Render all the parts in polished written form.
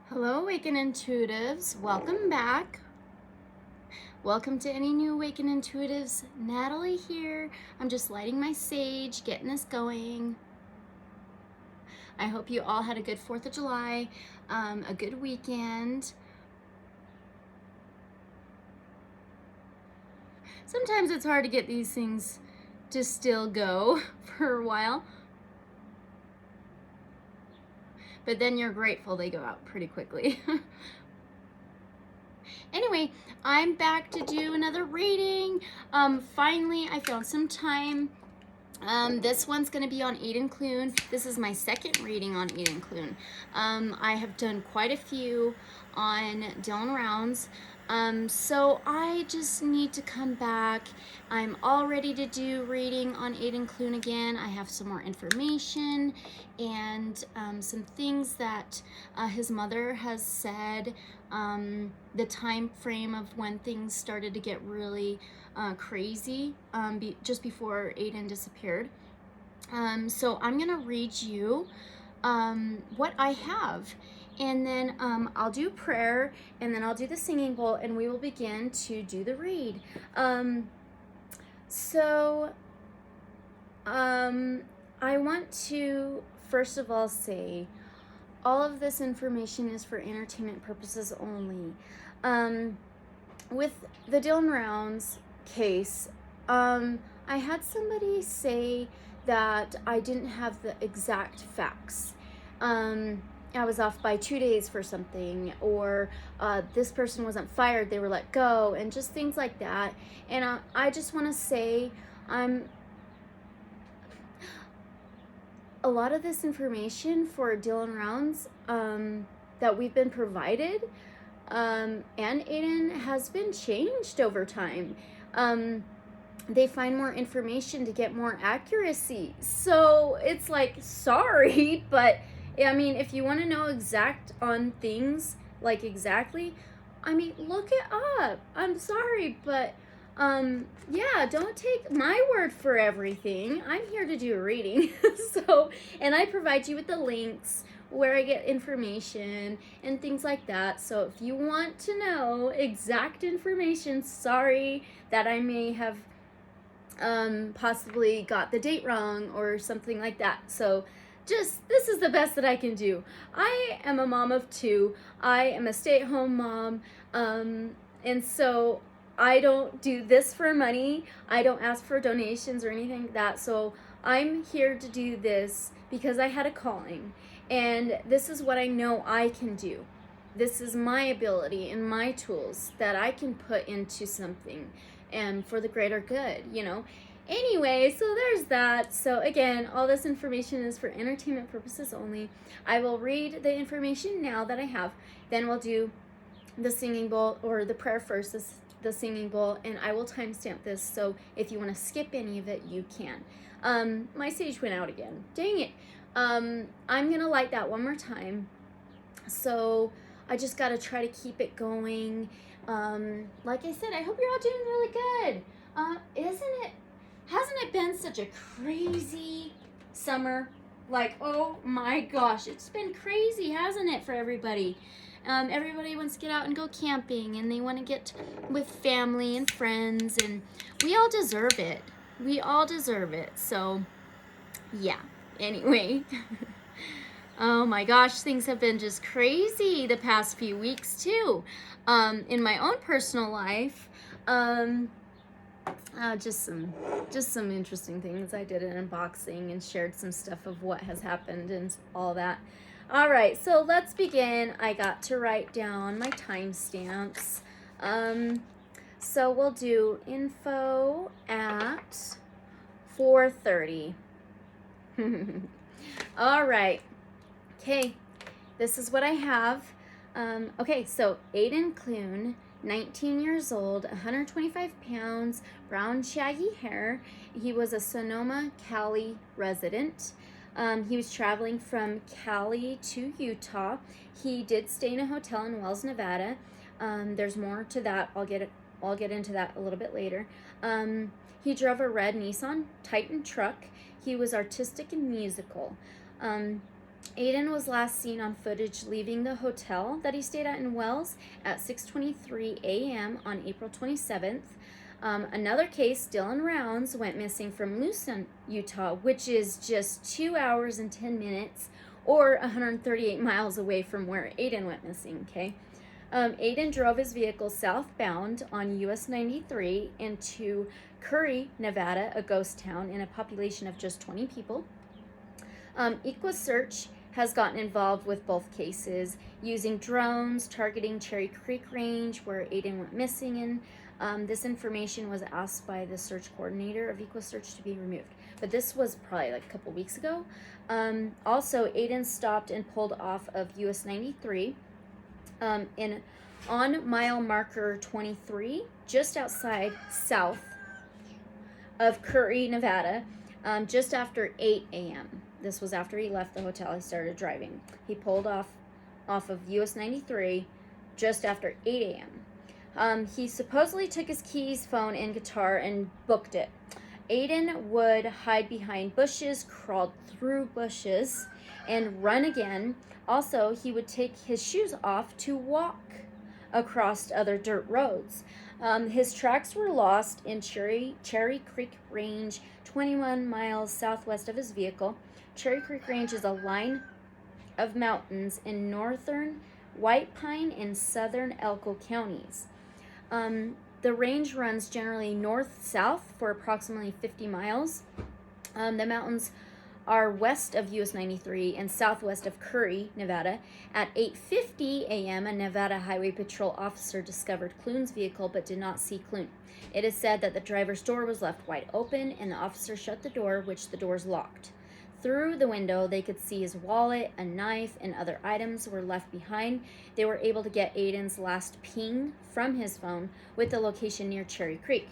Hello, Awaken Intuitives. Welcome back. Welcome to any new Awaken Intuitives. Natalie here. I'm just lighting my sage, getting this going. I hope you all had a good 4th of July, a good weekend. Sometimes it's hard to get these things to still go for a while. But then you're grateful they go out pretty quickly. Anyway, I'm back to do another reading. Finally, I found some time. This one's going to be on Aidan Clune. This is my second reading on Aidan Clune. I have done quite a few on Dylan Rounds. So I just need to come back. I'm all ready to do reading on Aidan Clune again. I have some more information and some things that his mother has said. The time frame of when things started to get really crazy just before Aidan disappeared. So I'm gonna read you what I have, and then I'll do prayer, and then I'll do the singing bowl, and we will begin to do the read. I want to first of all say all of this information is for entertainment purposes only. With the Dylan Rounds case, I had somebody say that I didn't have the exact facts. I was off by 2 days for something, or this person wasn't fired, they were let go, and just things like that. And I just want to say a lot of this information for Dylan Rounds that we've been provided and Aidan has been changed over time. They find more information to get more accuracy. So it's like, sorry, but I mean, if you want to know exact on things, like exactly, I mean, look it up. I'm sorry, but yeah, don't take my word for everything. I'm here to do a reading. And I provide you with the links where I get information and things like that. So if you want to know exact information, sorry that I may have possibly got the date wrong or something like that. So this is the best that I can do. I am a mom of 2. I am a stay-at-home mom. And so I don't do this for money. I don't ask for donations or anything like that. So I'm here to do this because I had a calling. And this is what I know I can do. This is my ability and my tools that I can put into something and for the greater good, you know. Anyway, so there's that. So again, all this information is for entertainment purposes only. I will read the information now that I have. Then we'll do the singing bowl, or the prayer first, the singing bowl, and I will timestamp this, so if you want to skip any of it, you can. My sage went out again. Dang it. I'm going to light that one more time. So I just got to try to keep it going. Like I said, I hope you're all doing really good. Hasn't it been such a crazy summer? Like, oh my gosh, it's been crazy, hasn't it, for everybody? Everybody wants to get out and go camping, and they want to get with family and friends, and we all deserve it. We all deserve it. So, yeah. Anyway. Oh my gosh, things have been just crazy the past few weeks too. In my own personal life, just some interesting things. I did an unboxing and shared some stuff of what has happened and all that. All right, so let's begin. I got to write down my timestamps. So we'll do info at 4:30. All right. Okay, this is what I have. Okay, so Aidan Clune, 19 years old, 125 pounds, brown shaggy hair. He was a Sonoma, Cali resident. He was traveling from Cali to Utah. He did stay in a hotel in Wells, Nevada. There's more to that. I'll get into that a little bit later. He drove a red Nissan Titan truck. He was artistic and musical. Aidan was last seen on footage leaving the hotel that he stayed at in Wells at 6:23 a.m. on April 27th. Another case, Dylan Rounds, went missing from Lucin, Utah, which is just 2 hours and 10 minutes or 138 miles away from where Aidan went missing, okay? Aidan drove his vehicle southbound on US 93 into Curry, Nevada, a ghost town in a population of just 20 people. EquuSearch has gotten involved with both cases, using drones targeting Cherry Creek Range, where Aidan went missing in. This information was asked by the search coordinator of EquuSearch to be removed, but this was probably like a couple weeks ago. Also, Aidan stopped and pulled off of US 93 on mile marker 23, just outside south of Curry, Nevada, just after 8 a.m. This was after he left the hotel. He started driving. He pulled off of US 93 just after 8 a.m. He supposedly took his keys, phone, and guitar and booked it. Aidan would hide behind bushes, crawl through bushes, and run again. Also, he would take his shoes off to walk across other dirt roads. His tracks were lost in Cherry Creek Range, 21 miles southwest of his vehicle. Cherry Creek Range is a line of mountains in northern White Pine and southern Elko counties. The range runs generally north-south for approximately 50 miles. The mountains are west of US 93 and southwest of Curry, Nevada. At 8:50 a.m., a Nevada Highway Patrol officer discovered Clune's vehicle but did not see Clune. It is said that the driver's door was left wide open and the officer shut the door, which the doors locked. Through the window, they could see his wallet, a knife, and other items were left behind. They were able to get Aidan's last ping from his phone with the location near Cherry Creek.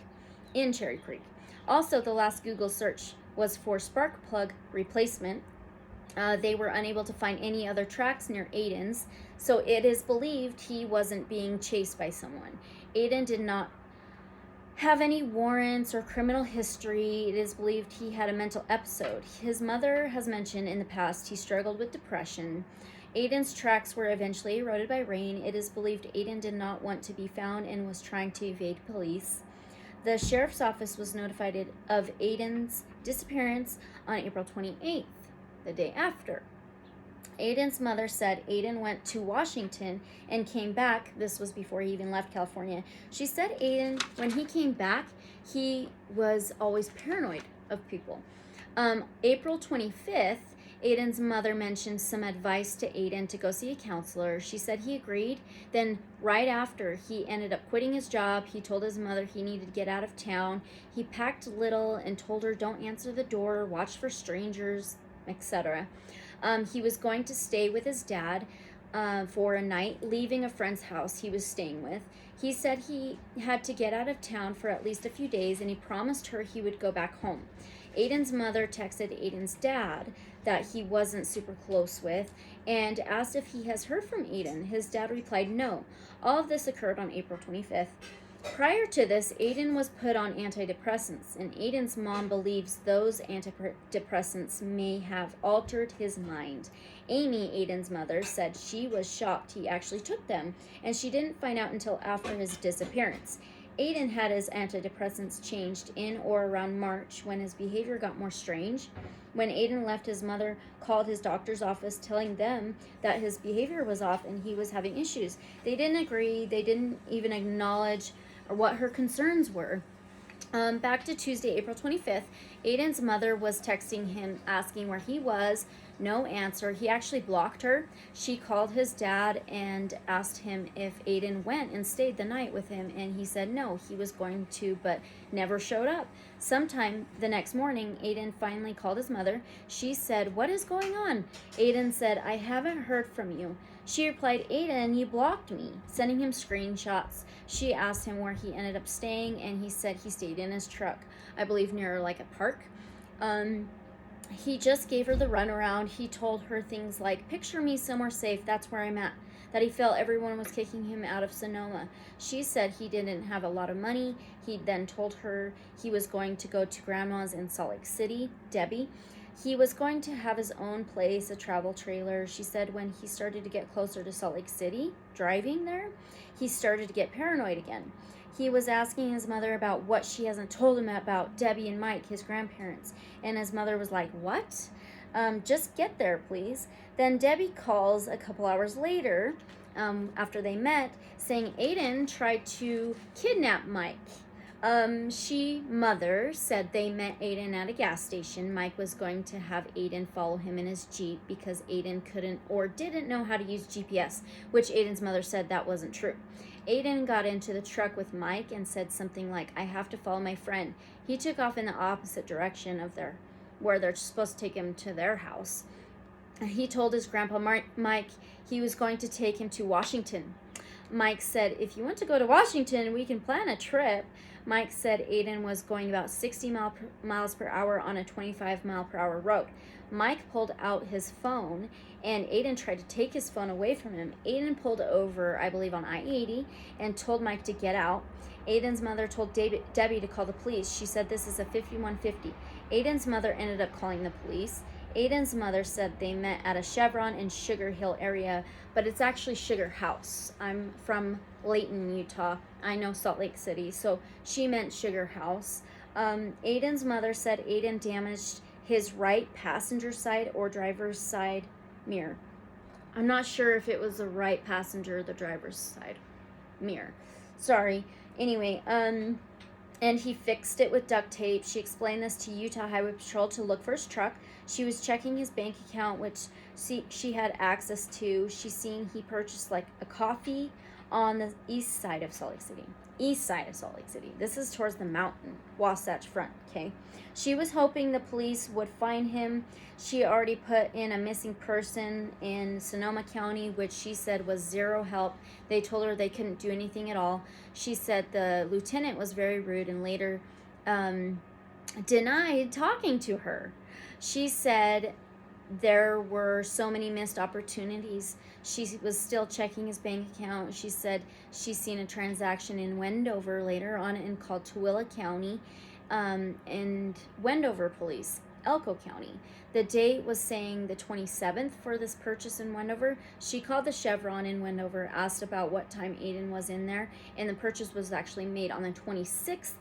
Also, the last Google search was for spark plug replacement. They were unable to find any other tracks near Aidan's, so it is believed he wasn't being chased by someone. Aidan did not have any warrants or criminal history. It is believed he had a mental episode. His mother has mentioned in the past he struggled with depression. Aidan's tracks were eventually eroded by rain. It is believed Aidan did not want to be found and was trying to evade police. The sheriff's office was notified of Aidan's disappearance on April 28th, the day after. Aidan's mother said Aidan went to Washington and came back. This was before he even left California. She said Aidan, when he came back, he was always paranoid of people. April 25th, Aidan's mother mentioned some advice to Aidan to go see a counselor. She said he agreed. Then right after, he ended up quitting his job. He told his mother he needed to get out of town. He packed little and told her don't answer the door, watch for strangers, etc. He was going to stay with his dad for a night, leaving a friend's house he was staying with. He said he had to get out of town for at least a few days, and he promised her he would go back home. Aidan's mother texted Aidan's dad that he wasn't super close with and asked if he has heard from Aidan. His dad replied no. All of this occurred on April 25th. Prior to this, Aidan was put on antidepressants, and Aidan's mom believes those antidepressants may have altered his mind. Amy, Aidan's mother, said she was shocked he actually took them, and she didn't find out until after his disappearance. Aidan had his antidepressants changed in or around March when his behavior got more strange. When Aidan left, his mother called his doctor's office telling them that his behavior was off and he was having issues. They didn't agree. They didn't even acknowledge or what her concerns were. Back to Tuesday, April 25th, Aidan's mother was texting him asking where he was. No answer. He actually blocked her. She called his dad and asked him if Aidan went and stayed the night with him, and he said no, he was going to, but never showed up. Sometime the next morning, Aidan finally called his mother. She said, "What is going on?" Aidan said, "I haven't heard from you." She replied, "Aidan, you blocked me," sending him screenshots. She asked him where he ended up staying, and he said he stayed in his truck, I believe near like a park. He just gave her the runaround. He told her things like, "Picture me somewhere safe, that's where I'm at," that he felt everyone was kicking him out of Sonoma. She said he didn't have a lot of money. He then told her he was going to go to grandma's in Salt Lake City, Debbie. He was going to have his own place, a travel trailer. She said when he started to get closer to Salt Lake City, driving there, he started to get paranoid again. He was asking his mother about what she hasn't told him about Debbie and Mike, his grandparents. And his mother was like, what? Just get there, please. Then Debbie calls a couple hours later, after they met, saying Aidan tried to kidnap Mike. Mother said they met Aidan at a gas station. Mike was going to have Aidan follow him in his Jeep because Aidan couldn't or didn't know how to use GPS, which Aidan's mother said that wasn't true. Aidan got into the truck with Mike and said something like, I have to follow my friend. He took off in the opposite direction of where they're supposed to take him to their house. He told his grandpa Mike he was going to take him to Washington. Mike said, if you want to go to Washington, we can plan a trip. Mike said Aidan was going about 60 miles per hour on a 25-mile-per-hour road. Mike pulled out his phone, and Aidan tried to take his phone away from him. Aidan pulled over, I believe, on I-80 and told Mike to get out. Aidan's mother told Debbie to call the police. She said this is a 5150. Aidan's mother ended up calling the police. Aidan's mother said they met at a Chevron in Sugar Hill area, but it's actually Sugar House. I'm from Layton, Utah. I know Salt Lake City, so she meant Sugar House. Aidan's mother said Aidan damaged his right passenger side or driver's side mirror. I'm not sure if it was the right passenger or the driver's side mirror. Sorry. Anyway, and he fixed it with duct tape. She explained this to Utah Highway Patrol to look for his truck. She was checking his bank account, which she had access to. She seen he purchased like a coffee on the east side of Salt Lake City. East side of Salt Lake City. This is towards the mountain, Wasatch Front, okay? She was hoping the police would find him. She already put in a missing person in Sonoma County, which she said was zero help. They told her they couldn't do anything at all. She said the lieutenant was very rude and later denied talking to her. She said there were so many missed opportunities. She was still checking his bank account. She said she's seen a transaction in Wendover later on and called Tooele County and Wendover Police, Elko County. The date was saying the 27th for this purchase in Wendover. She called the Chevron in Wendover, asked about what time Aidan was in there, and the purchase was actually made on the 26th,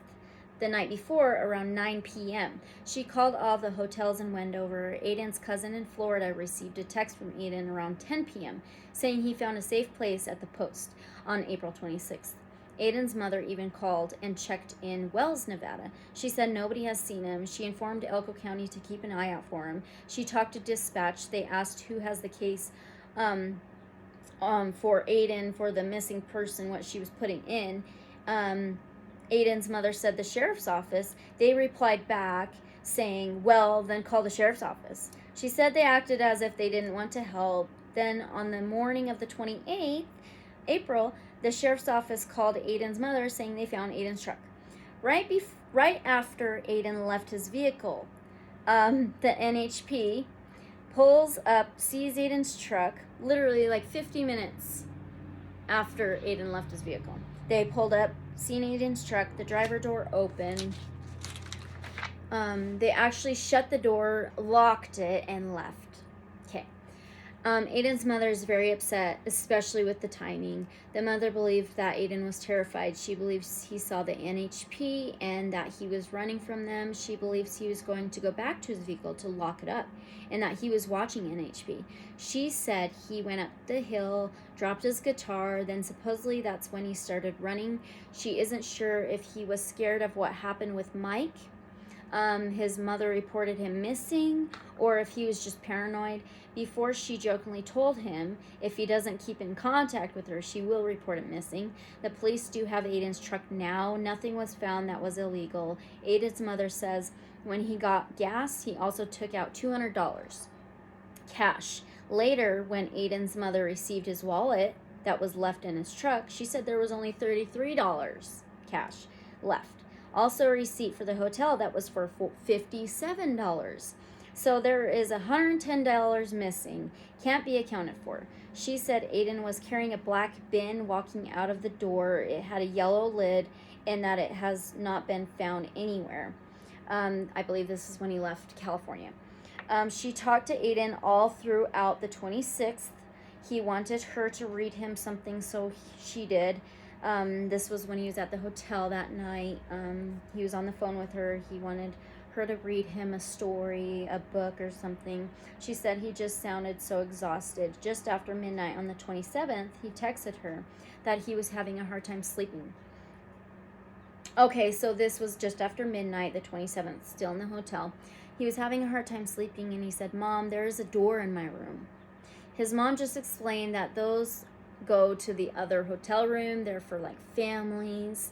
the night before, around 9 p.m. She called all the hotels in Wendover. Aidan's cousin in Florida received a text from Aidan around 10 p.m. saying he found a safe place at the post on April 26th. Aidan's mother even called and checked in Wells, Nevada. She said nobody has seen him. She informed Elko County to keep an eye out for him. She talked to dispatch. They asked who has the case for Aidan for the missing person, what she was putting in. Aidan's mother said the sheriff's office. They replied back saying, well, then call the sheriff's office. She said they acted as if they didn't want to help. Then on the morning of the 28th, April, the sheriff's office called Aidan's mother saying they found Aidan's truck. Right after Aidan left his vehicle, the NHP pulls up, sees Aidan's truck, literally like 50 minutes after Aidan left his vehicle. They pulled up, seen Aidan's truck, the driver door open. They actually shut the door, locked it, and left. Okay. Aidan's mother is very upset, especially with the timing. The mother believed that Aidan was terrified. She believes he saw the NHP and that he was running from them. She believes he was going to go back to his vehicle to lock it up and that he was watching NHP. She said he went up the hill, dropped his guitar, then supposedly that's when he started running. She isn't sure if he was scared of what happened with Mike. His mother reported him missing, or if he was just paranoid. Before she jokingly told him if he doesn't keep in contact with her, she will report him missing. The police do have Aidan's truck now. Nothing was found that was illegal. Aidan's mother says when he got gas, he also took out $200 cash. Later, when Aidan's mother received his wallet that was left in his truck, she said there was only $33 cash left. Also a receipt for the hotel that was for $57. So there is $110 missing. Can't be accounted for. She said Aidan was carrying a black bin walking out of the door. It had a yellow lid and that it has not been found anywhere. I believe this is when he left California. She talked to Aidan all throughout the 26th. He wanted her to read him something, so she did. This was when he was at the hotel that night. He was on the phone with her. He wanted her to read him a story, a book, or something. She said he just sounded so exhausted. Just after midnight on the 27th, he texted her that he was having a hard time sleeping. Okay, so this was just after midnight, the 27th, still in the hotel. He was having a hard time sleeping, and he said, "Mom, there is a door in my room." His mom just explained that those go to the other hotel room. They're for like families,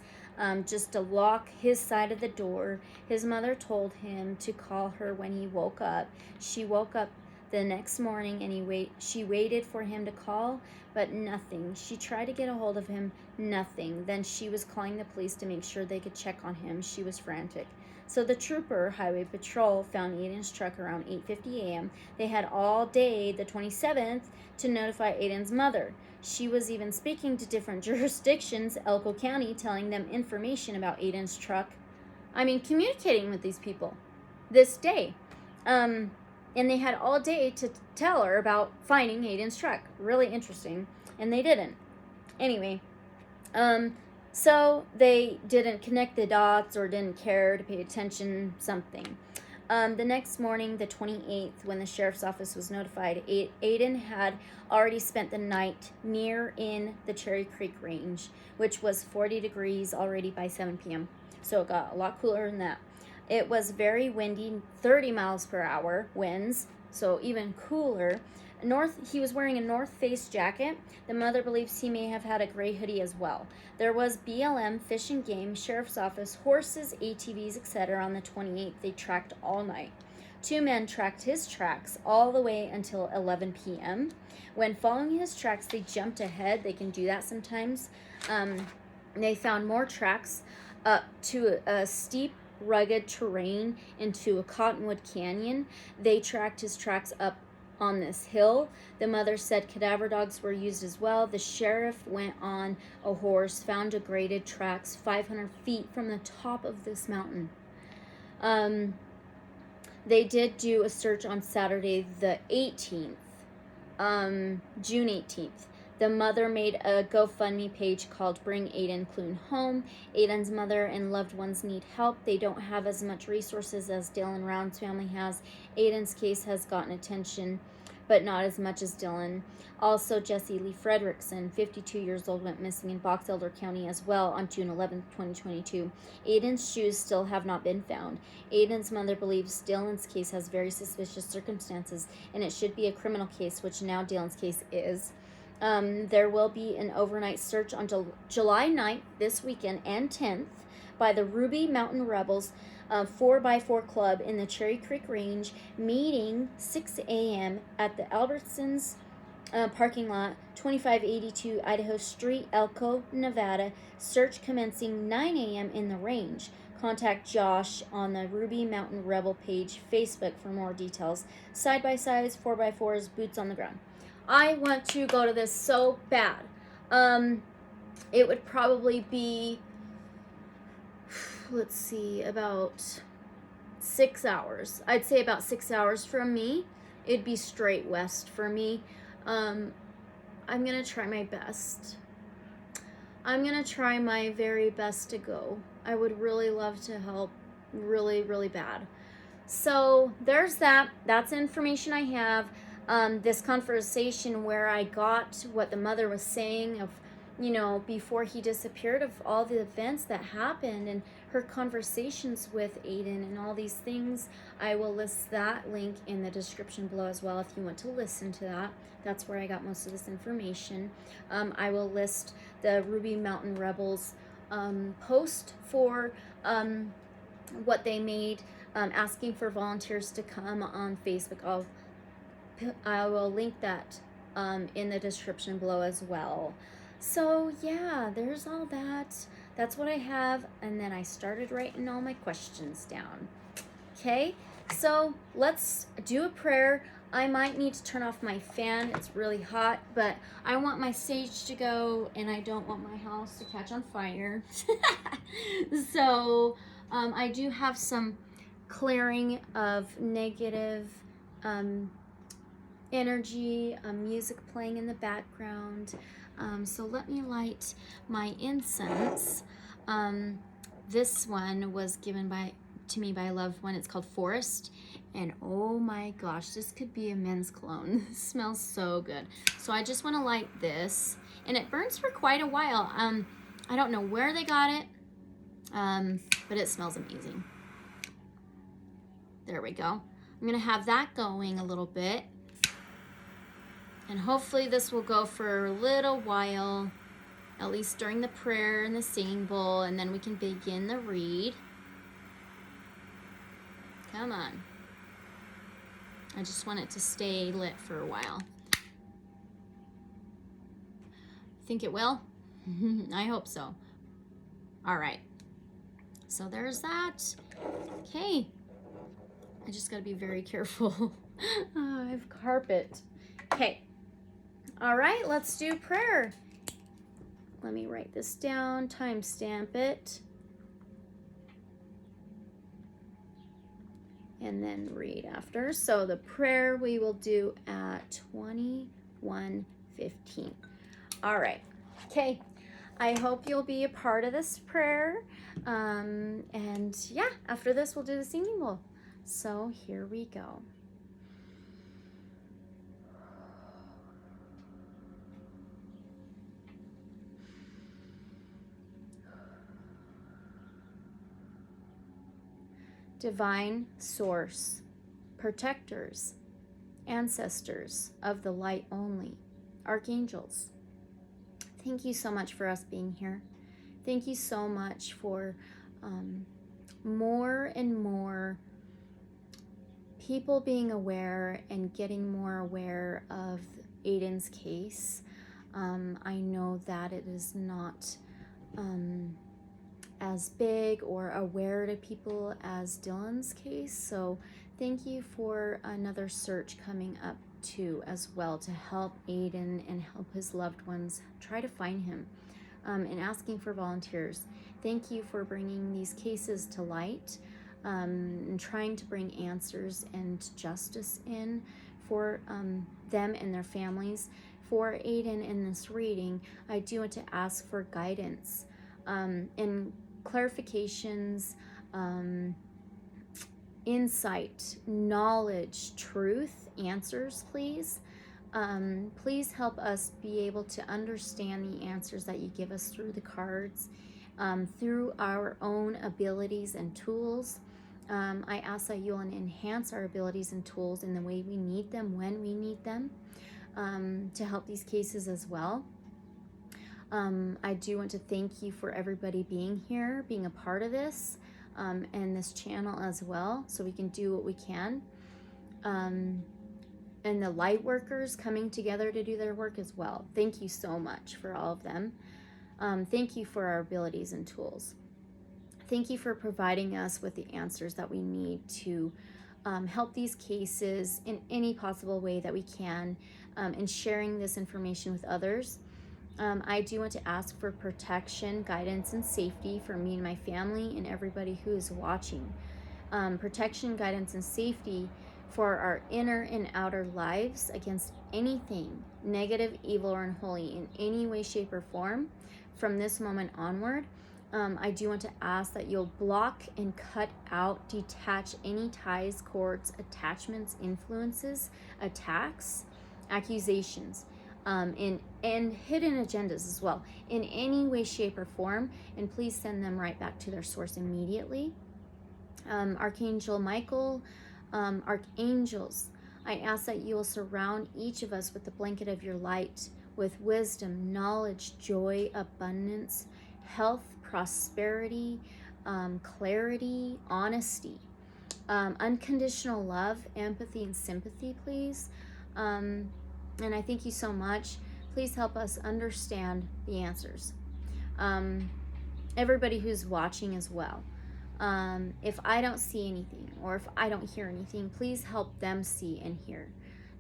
just to lock his side of the door. His mother told him to call her when he woke up. She woke up the next morning, and she waited for him to call, but nothing. She tried to get a hold of him, nothing. Then she was calling the police to make sure they could check on him. She was frantic. So the trooper, Highway Patrol, found Aidan's truck around 8:50 a.m. They had all day, the 27th, to notify Aidan's mother. She was even speaking to different jurisdictions, Elko County, telling them information about Aidan's truck. I mean, communicating with these people this day. And they had all day to tell her about finding Aidan's truck. Really interesting. And they didn't. Anyway, so they didn't connect the dots or didn't care to pay attention, something. The next morning, the 28th, when the sheriff's office was notified, Aidan had already spent the night near in the Cherry Creek Range, which was 40 degrees already by 7 p.m. So it got a lot cooler than that. It was very windy, 30 miles per hour winds, so even cooler. He was wearing a North Face jacket. The mother believes he may have had a gray hoodie as well. There was BLM, Fish and Game, Sheriff's Office, horses, ATVs, etc. on the 28th. They tracked all night. 2 men tracked his tracks all the way until 11 p.m. When following his tracks, they jumped ahead. They can do that sometimes. They found more tracks up to a steep, rugged terrain into a cottonwood canyon. They tracked his tracks up on this hill. The mother said cadaver dogs were used as well. The sheriff went on a horse, found degraded tracks 500 feet from the top of this mountain. They did do a search on Saturday the 18th, June 18th. The mother made a GoFundMe page called Bring Aidan Clune Home. Aidan's mother and loved ones need help. They don't have as much resources as Dylan Round's family has. Aidan's case has gotten attention, but not as much as Dylan. Also, Jesse Lee Fredrickson, 52 years old, went missing in Box Elder County as well on June 11, 2022. Aidan's shoes still have not been found. Aidan's mother believes Dylan's case has very suspicious circumstances, and it should be a criminal case, which now Dylan's case is. There will be an overnight search on July 9th, this weekend, and 10th by the Ruby Mountain Rebels 4x4 Club in the Cherry Creek Range, meeting 6 a.m. at the Albertsons parking lot, 2582 Idaho Street, Elko, Nevada. Search commencing 9 a.m. in the range. Contact Josh on the Ruby Mountain Rebel page, Facebook, for more details. Side-by-sides, 4x4s, boots on the ground. I want to go to this so bad. It would probably be, let's see, about 6 hours. I'd say about 6 hours from me. It'd be straight west for me. I'm going to try my best. I'm going to try my very best to go. I would really love to help really, really bad. So there's that. That's information I have. This conversation where I got what the mother was saying of, before he disappeared, of all the events that happened and her conversations with Aidan and all these things. I will list that link in the description below as well if you want to listen to that. That's where I got most of this information. I will list the Ruby Mountain Rebels post for what they made, asking for volunteers to come on Facebook. I will link that in the description below as well. So yeah, there's all that. That's what I have. And then I started writing all my questions down. Okay, so let's do a prayer. I might need to turn off my fan. It's really hot, but I want my sage to go and I don't want my house to catch on fire. So I do have some clearing of negative energy, music playing in the background. So let me light my incense. This one was given to me by a loved one. It's called Forest. And oh my gosh, this could be a men's cologne. It smells so good. So I just want to light this. And it burns for quite a while. I don't know where they got it, but it smells amazing. There we go. I'm going to have that going a little bit. And hopefully this will go for a little while, at least during the prayer and the singing bowl, and then we can begin the read. Come on. I just want it to stay lit for a while. Think it will? I hope so. All right. So there's that. Okay. I just got to be very careful. I have carpet. Okay. All right, let's do prayer. Let me write this down, timestamp it, and then read after. So the prayer we will do at 21:15. All right. Okay. I hope you'll be a part of this prayer. And yeah, after this, we'll do the singing bowl. So here we go. Divine source, protectors, ancestors of the light only, archangels. Thank you so much for us being here. Thank you so much for more and more people being aware and getting more aware of Aidan's case. I know that it is not as big or aware to people as Dylan's case. So thank you for another search coming up too as well to help Aidan and help his loved ones try to find him, and asking for volunteers. Thank you for bringing these cases to light, and trying to bring answers and justice in for them and their families. For Aidan in this reading, I do want to ask for guidance and clarifications, insight, knowledge, truth, answers, please. Please help us be able to understand the answers that you give us through the cards, through our own abilities and tools. I ask that you'll enhance our abilities and tools in the way we need them, when we need them, to help these cases as well. I do want to thank you for everybody being here, being a part of this, and this channel as well, so we can do what we can. And the light workers coming together to do their work as well. Thank you so much for all of them. Thank you for our abilities and tools. Thank you for providing us with the answers that we need to help these cases in any possible way that we can, and sharing this information with others. I do want to ask for protection, guidance, and safety for me and my family and everybody who is watching. Protection, guidance, and safety for our inner and outer lives against anything negative, evil, or unholy in any way, shape, or form from this moment onward. I do want to ask that you'll block and cut out, detach any ties, cords, attachments, influences, attacks, accusations, and hidden agendas as well, in any way, shape, or form, and please send them right back to their source immediately. Archangel Michael, archangels, I ask that you will surround each of us with the blanket of your light, with wisdom, knowledge, joy, abundance, health, prosperity, clarity, honesty, unconditional love, empathy, and sympathy, please. And I thank you so much. Please help us understand the answers. Everybody who's watching as well. If I don't see anything or if I don't hear anything, please help them see and hear.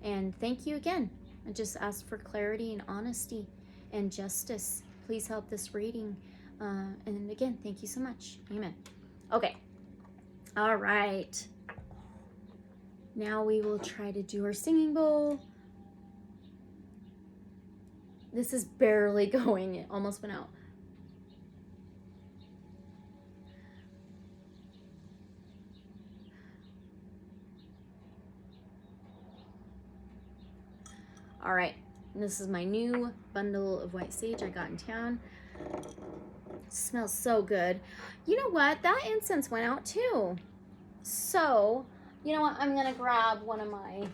And thank you again. I just ask for clarity and honesty and justice. Please help this reading. And again, thank you so much. Amen. Okay. All right. Now we will try to do our singing bowl. This is barely going. It almost went out. All right, this is my new bundle of white sage I got in town. Smells so good. You know what? That incense went out too. So, you know what? I'm gonna grab one of my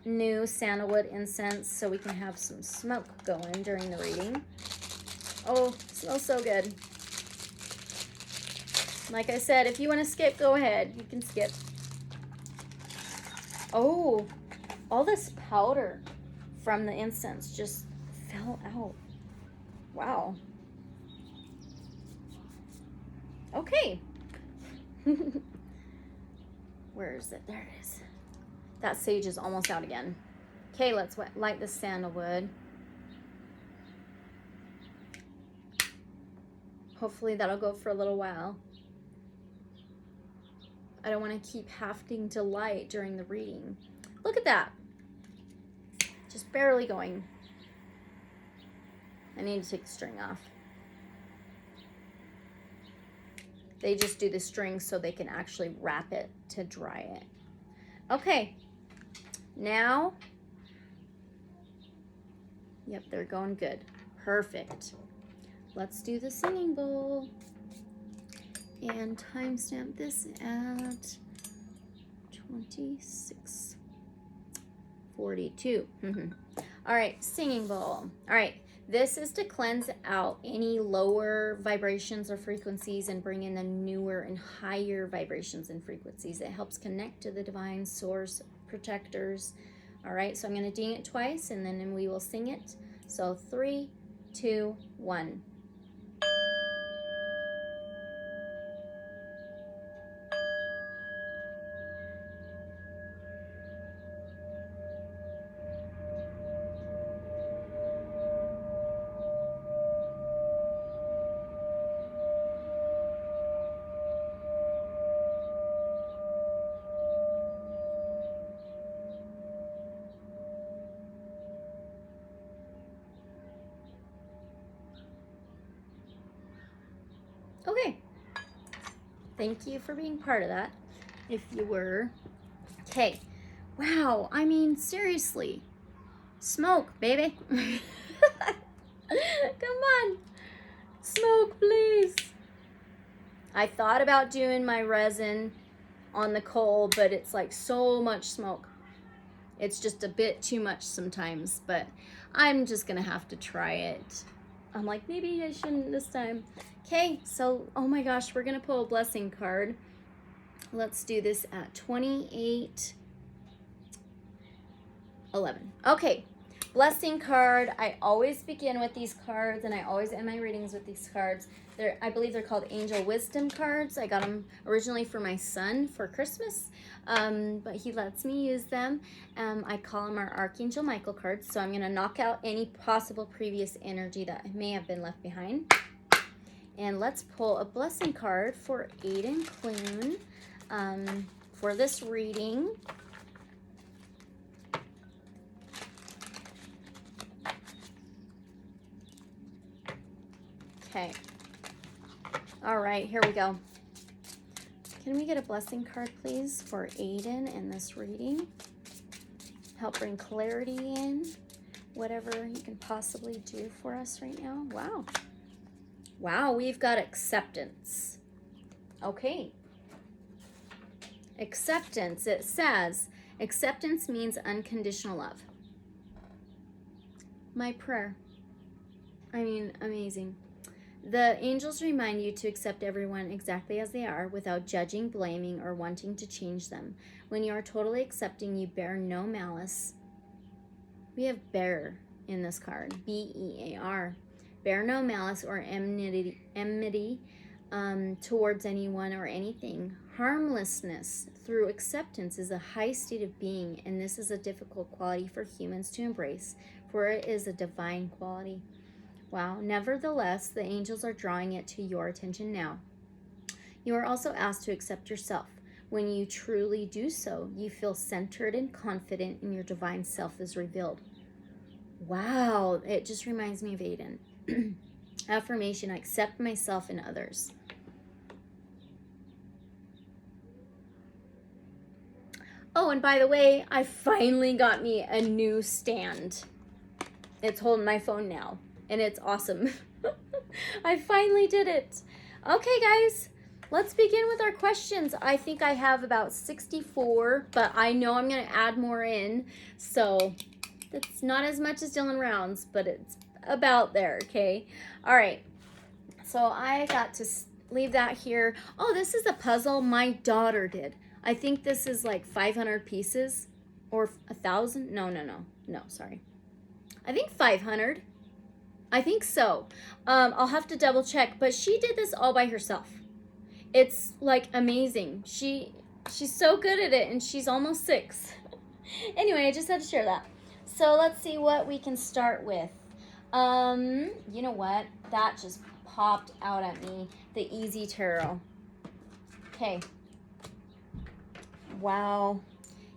new sandalwood incense so we can have some smoke going during the reading. Oh, smells so good. Like I said, if you want to skip, go ahead. You can skip. Oh, all this powder from the incense just fell out. Wow. Okay. Where is it? There it is. That sage is almost out again. Okay, let's light the sandalwood. Hopefully that'll go for a little while. I don't want to keep having to light during the reading. Look at that. Just barely going. I need to take the string off. They just do the string so they can actually wrap it to dry it. Okay. Now, yep, they're going good. Perfect. Let's do the singing bowl. And timestamp this at 26:42. All right, singing bowl. All right, this is to cleanse out any lower vibrations or frequencies and bring in the newer and higher vibrations and frequencies. It helps connect to the divine source protectors. All right, so I'm going to ding it twice and then we will sing it. So 3, 2, 1. Okay. Thank you for being part of that, if you were. Okay. Wow, I mean, seriously. Smoke, baby. Come on. Smoke, please. I thought about doing my resin on the coal, but it's like so much smoke. It's just a bit too much sometimes, but I'm just gonna have to try it. I'm like, maybe I shouldn't this time. Okay, so, oh my gosh, we're gonna pull a blessing card. Let's do this at 28:11. Okay, blessing card. I always begin with these cards, and I always end my readings with these cards. I believe they're called Angel Wisdom cards. I got them originally for my son for Christmas, but he lets me use them. I call them our Archangel Michael cards. So I'm going to knock out any possible previous energy that may have been left behind. And let's pull a blessing card for Aidan Clune for this reading. Okay. All right, here we go. Can we get a blessing card, please, for Aidan in this reading? Help bring clarity in whatever he can possibly do for us right now. Wow. Wow, we've got acceptance. Okay. Acceptance. It says, acceptance means unconditional love. My prayer. I mean, amazing. The angels remind you to accept everyone exactly as they are without judging, blaming, or wanting to change them. When you are totally accepting, you bear no malice. We have bear in this card, B-E-A-R. Bear no malice or enmity towards anyone or anything. Harmlessness through acceptance is a high state of being, and this is a difficult quality for humans to embrace, for it is a divine quality. Wow. Nevertheless, the angels are drawing it to your attention now. You are also asked to accept yourself. When you truly do so, you feel centered and confident, and your divine self is revealed. Wow, it just reminds me of Aidan. Affirmation: I accept myself and others. Oh, and by the way, I finally got me a new stand. It's holding my phone now, and it's awesome. I finally did it. Okay, guys, let's begin with our questions. I think I have about 64, but I know I'm going to add more in, so it's not as much as Dylan Rounds, but it's about there, okay? All right, so I got to leave that here. Oh, this is a puzzle my daughter did. I think this is like 500 pieces or 1,000. No, sorry. I think 500. I think so. I'll have to double check, but she did this all by herself. It's like amazing. She's so good at it, and she's almost 6. Anyway, I just had to share that. So let's see what we can start with. You know what? That just popped out at me. The Easy Tarot. Okay. Wow.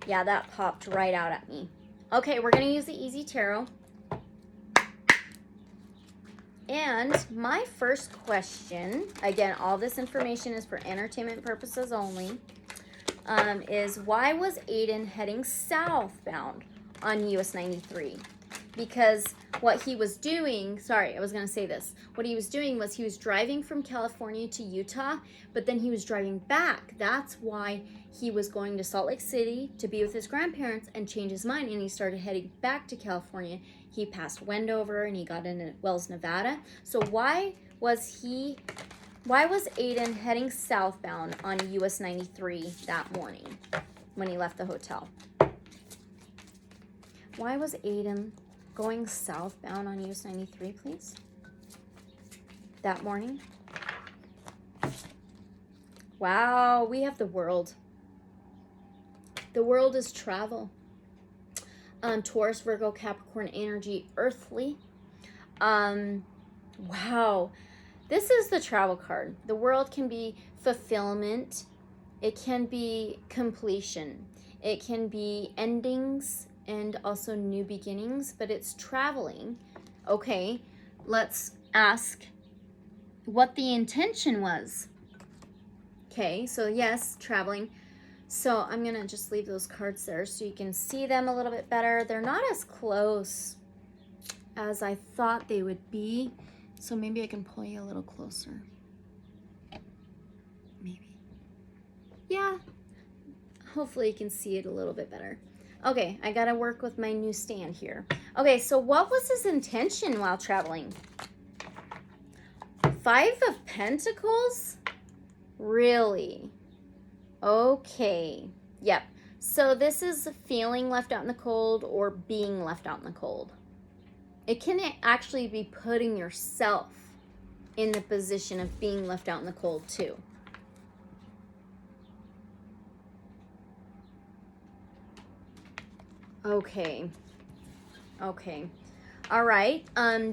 Yeah, that popped right out at me. Okay, we're going to use the Easy Tarot. And my first question, again, all this information is for entertainment purposes only, is why was Aidan heading southbound on US 93? Because what he was doing, sorry, I was going to say this. What he was doing was he was driving from California to Utah, but then he was driving back. That's why he was going to Salt Lake City to be with his grandparents and change his mind, and he started heading back to California. He passed Wendover and he got into Wells, Nevada. So why was Aidan heading southbound on US 93 that morning when he left the hotel? Why was Aidan going southbound on US 93, please? That morning? Wow, we have the World. The World is travel. Taurus, Virgo, Capricorn energy, earthly. Wow. This is the travel card. The World can be fulfillment. It can be completion. It can be endings and also new beginnings, but it's traveling. Okay, let's ask what the intention was. Okay, so yes, traveling. So I'm going to just leave those cards there so you can see them a little bit better. They're not as close as I thought they would be. So maybe I can pull you a little closer. Maybe. Yeah. Hopefully you can see it a little bit better. Okay, I got to work with my new stand here. Okay, so what was his intention while traveling? 5 of Pentacles? Really? Okay. Yep. So this is feeling left out in the cold or being left out in the cold. It can actually be putting yourself in the position of being left out in the cold too. Okay. Okay. All right.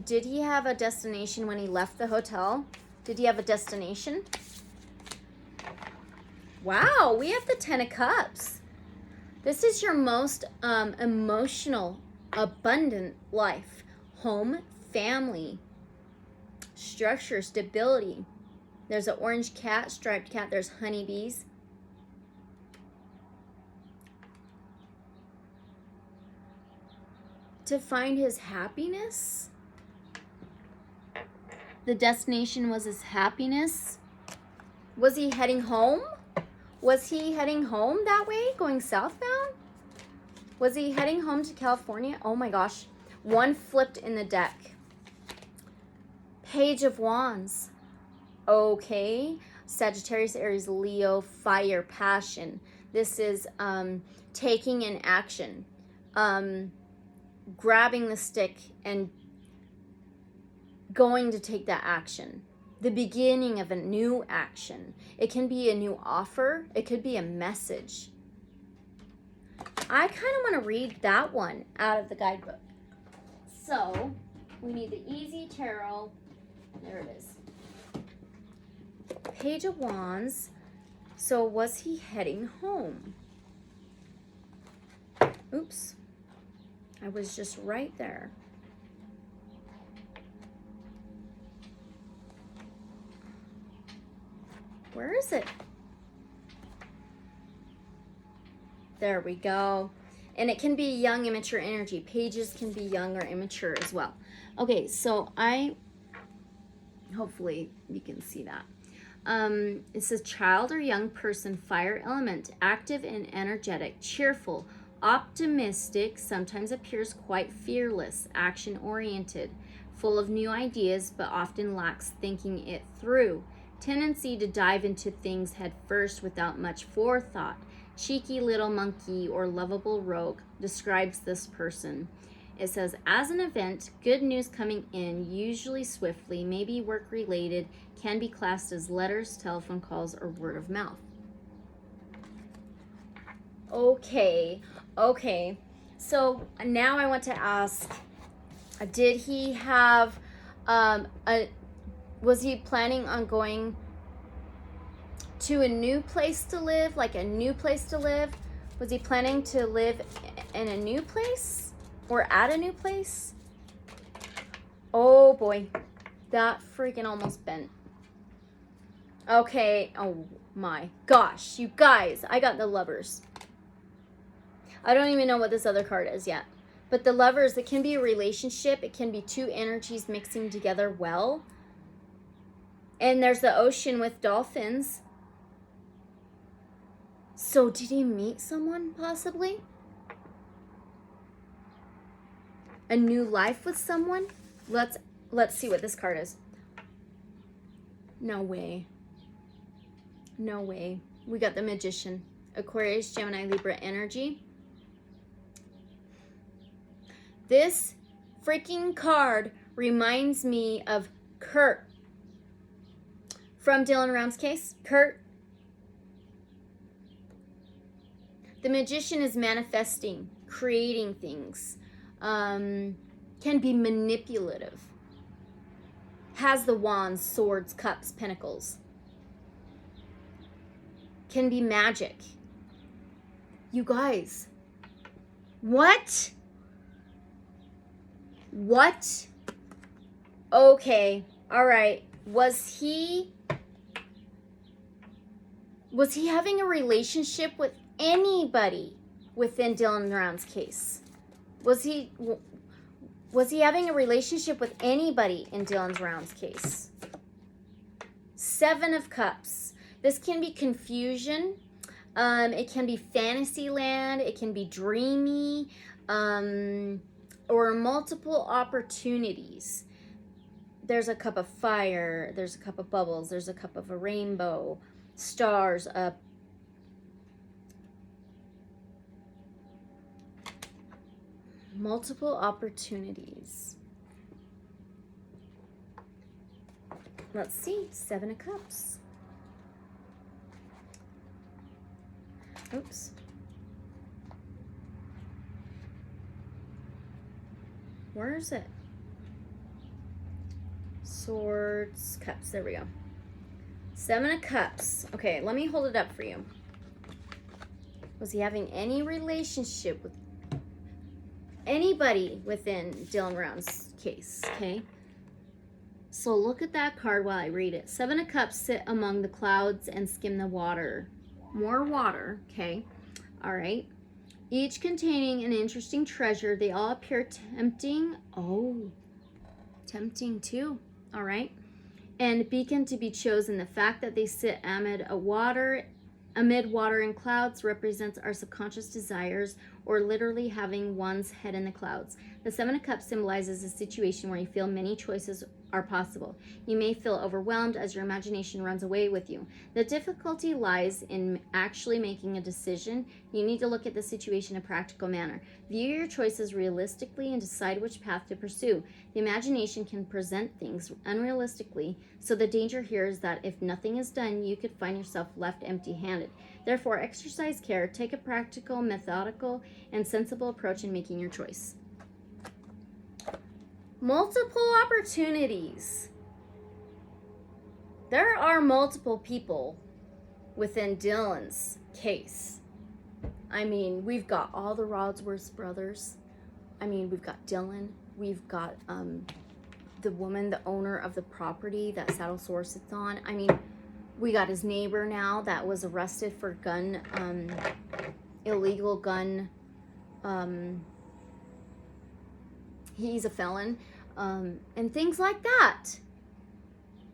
Did he have a destination when he left the hotel? Did he have a destination? Wow, we have the 10 of Cups. This is your most emotional, abundant life. Home, family, structure, stability. There's an orange cat, striped cat. There's honeybees. To find his happiness. The destination was his happiness. Was he heading home? Was he heading home that way, going southbound? Was he heading home to California? Oh my gosh. 1 flipped in the deck. Page of Wands. Okay. Sagittarius, Aries, Leo, fire, passion. This is taking an action. Grabbing the stick and going to take that action. The beginning of a new action. It can be a new offer. It could be a message. I kind of want to read that one out of the guidebook. So, we need the Easy Tarot. There it is. Page of Wands. So was he heading home? Oops. I was just right there. Where is it? There we go. And it can be young, immature energy. Pages can be young or immature as well. Okay, so hopefully you can see that. It says child or young person, fire element, active and energetic, cheerful, optimistic, sometimes appears quite fearless, action-oriented, full of new ideas, but often lacks thinking it through. Tendency to dive into things head first without much forethought. Cheeky little monkey or lovable rogue describes this person. It says, as an event, good news coming in, usually swiftly, maybe work-related, can be classed as letters, telephone calls, or word of mouth. Okay. So now I want to ask, did he have, was he planning on going to a new place to live, like a new place to live? Was he planning to live in a new place? Or at a new place? Oh boy, that freaking almost bent. Okay, oh my gosh, you guys, I got the Lovers. I don't even know what this other card is yet. But the Lovers, it can be a relationship. It can be two energies mixing together well. And there's the ocean with dolphins. So did he meet someone possibly? A new life with someone? Let's see what this card is. No way. No way. We got the Magician. Aquarius, Gemini, Libra energy. This freaking card reminds me of Kurt from Dylan Round's case. Kurt. The Magician is manifesting, creating things. Can be manipulative, has the wands, swords, cups, pentacles, can be magic. You guys, what? Okay, all right. Was he having a relationship with anybody within Dylan Round's case? Was he having a relationship with anybody in Dylan Round's case? 7 of Cups. This can be confusion. It can be fantasy land. It can be dreamy. Or multiple opportunities. There's a cup of fire. There's a cup of bubbles. There's a cup of a rainbow. Stars. Multiple opportunities. Let's see. 7 of Cups. Oops. Where is it? Swords, Cups. There we go. 7 of Cups. Okay, let me hold it up for you. Was he having any relationship with anybody within Dylan Round's case? Okay. So look at that card while I read it. 7 of Cups sit among the clouds and skim the water. More water. Okay. All right. Each containing an interesting treasure. They all appear tempting. Oh, tempting too. All right. And beacon to be chosen. The fact that they sit amid water and clouds represents our subconscious desires, or literally having one's head in the clouds. The 7 of Cups symbolizes a situation where you feel many choices are possible. You may feel overwhelmed as your imagination runs away with you. The difficulty lies in actually making a decision. You need to look at the situation in a practical manner. View your choices realistically and decide which path to pursue. The imagination can present things unrealistically, so the danger here is that if nothing is done, you could find yourself left empty-handed. Therefore, exercise care, take a practical, methodical, and sensible approach in making your choice. Multiple opportunities. There are multiple people within Dylan's case. I mean, we've got all the Wadsworth brothers. I mean, we've got Dylan. We've got the woman, the owner of the property that Saddle Sore sits on. I mean, we got his neighbor now that was arrested for illegal gun. He's a felon, and things like that.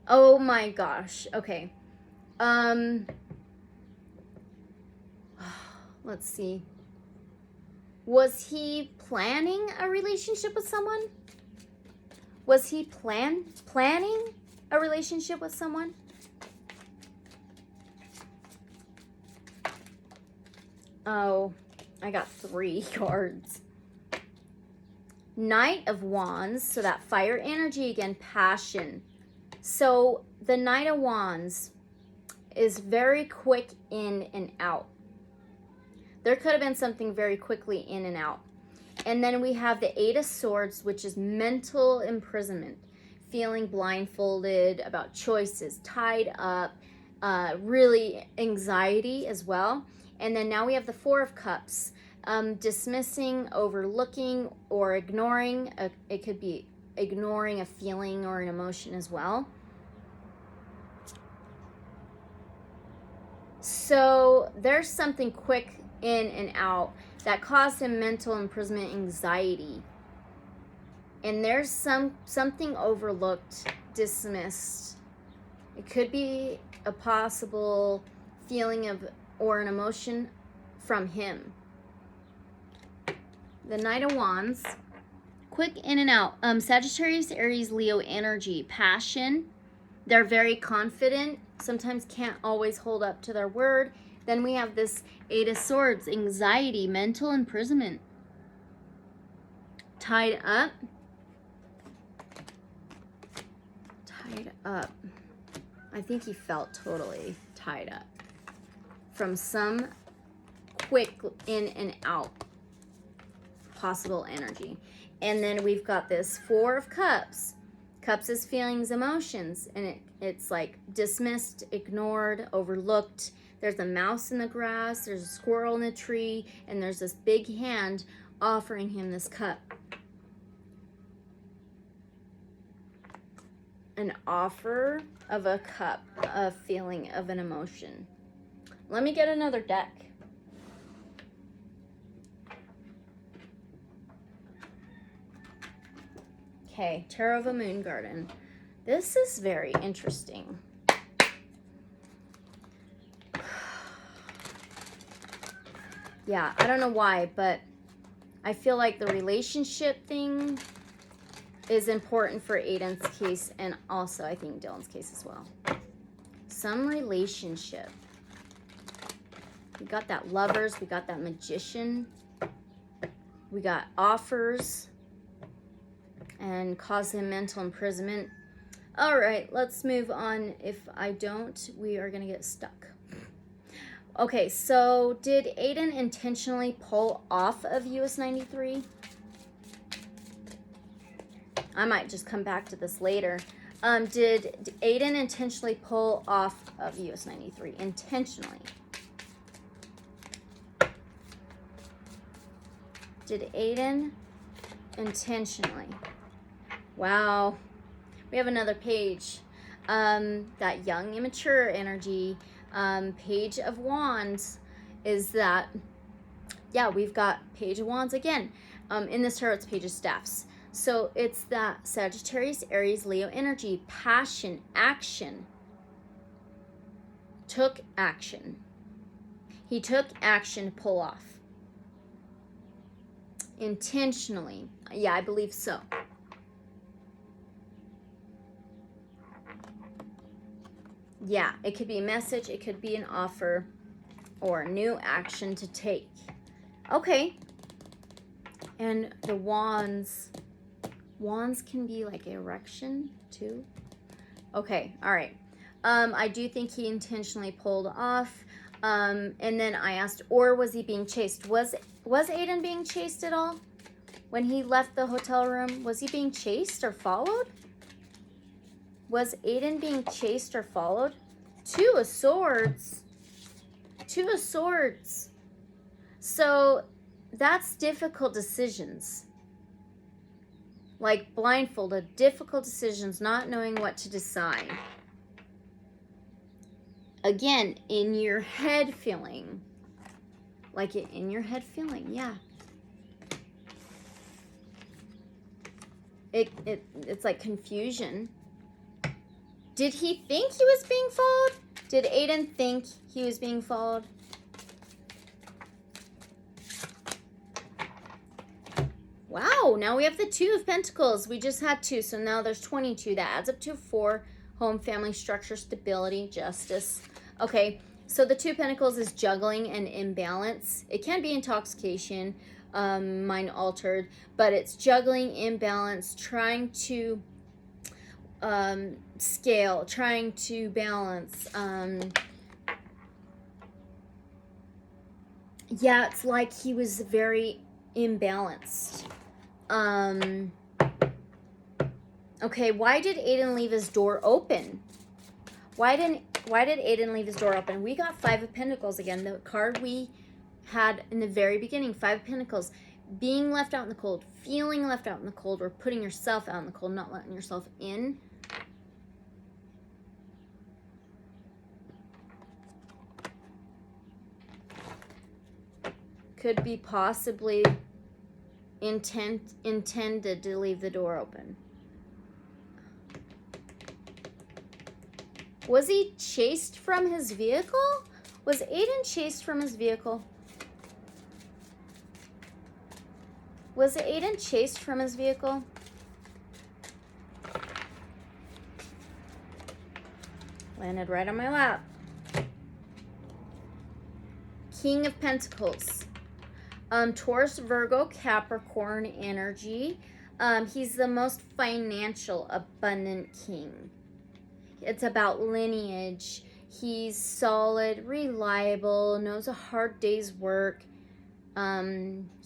Oh my gosh. Okay. Let's see. Was he planning a relationship with someone? Was he planning a relationship with someone? Oh, I got 3 cards. Knight of Wands, so that fire energy again, passion. So the Knight of Wands is very quick in and out. There could have been something very quickly in and out. And then we have the 8 of Swords, which is mental imprisonment, feeling blindfolded about choices, tied up, really anxiety as well. And then now we have the 4 of Cups, dismissing, overlooking, or ignoring. It could be ignoring a feeling or an emotion as well. So there's something quick in and out that caused him mental imprisonment, anxiety. And there's something overlooked, dismissed. It could be a possible feeling of or an emotion from him. The Knight of Wands, quick in and out. Sagittarius, Aries, Leo energy, passion. They're very confident, sometimes can't always hold up to their word. Then we have this 8 of Swords, anxiety, mental imprisonment. Tied up. Tied up. I think he felt totally tied up from some quick in and out possible energy. And then we've got this 4 of Cups. Cups is feelings, emotions, and it's like dismissed, ignored, overlooked. There's a mouse in the grass, there's a squirrel in the tree, and there's this big hand offering him this cup. An offer of a cup, a feeling of an emotion. Let me get another deck. Okay, Tarot of a Moon Garden. This is very interesting. Yeah, I don't know why, but I feel like the relationship thing is important for Aidan's case, and also I think Dylan's case as well. Some relationship. We got that Lovers, we got that Magician, we got offers, and cause him mental imprisonment. All right, let's move on. If I don't, we are gonna get stuck. Okay, so did Aidan intentionally pull off of US 93? I might just come back to this later. Did Aidan intentionally pull off of US 93? Intentionally. Did Aidan intentionally? Wow. We have another page. That young, immature energy. Page of Wands is that, yeah, we've got Page of Wands again. In this tarot, it's Page of Staffs. So it's that Sagittarius, Aries, Leo energy, passion, action. Took action. He took action to pull off. Intentionally. Yeah, I believe so. Yeah, it could be a message, it could be an offer, or a new action to take. Okay. And the wands can be like erection too. Okay, all right. I do think he intentionally pulled off. And then I asked, or was he being chased? Was Aidan being chased at all? When he left the hotel room, was he being chased or followed? Was Aidan being chased or followed? 2 of Swords. Two of Swords. So that's difficult decisions. Like blindfolded, difficult decisions, not knowing what to decide. Again, in your head feeling. Like it in your head feeling, yeah. It's like confusion. Did he think he was being followed? Did Aidan think he was being followed? Wow, now we have the Two of Pentacles. We just had 2, so now there's 22. That adds up to 4. Home, family, structure, stability, justice. Okay, so the Two of Pentacles is juggling and imbalance. It can be intoxication, mind altered, but it's juggling, imbalance, trying to scale, trying to balance. Yeah, it's like he was very imbalanced. Okay, why did Aidan leave his door open? Why did Aidan leave his door open? We got 5 of Pentacles again, the card we had in the very beginning. 5 of Pentacles. Being left out in the cold, feeling left out in the cold, or putting yourself out in the cold, not letting yourself in. Could be possibly intended to leave the door open. Was he chased from his vehicle? Was Aidan chased from his vehicle? Was Aidan chased from his vehicle? Landed right on my lap. King of Pentacles. Taurus, Virgo, Capricorn energy. He's the most financial, abundant king. It's about lineage. He's solid, reliable, knows a hard day's work.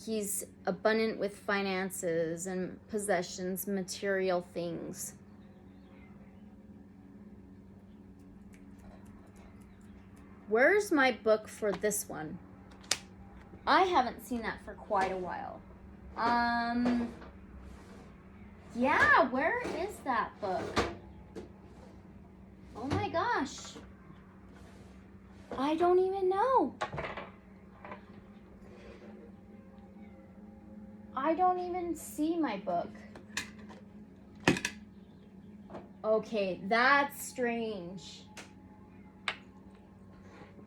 He's abundant with finances and possessions, material things. Where's my book for this one? I haven't seen that for quite a while. Yeah, where is that book? Oh my gosh. I don't even know. I don't even see my book. Okay, that's strange.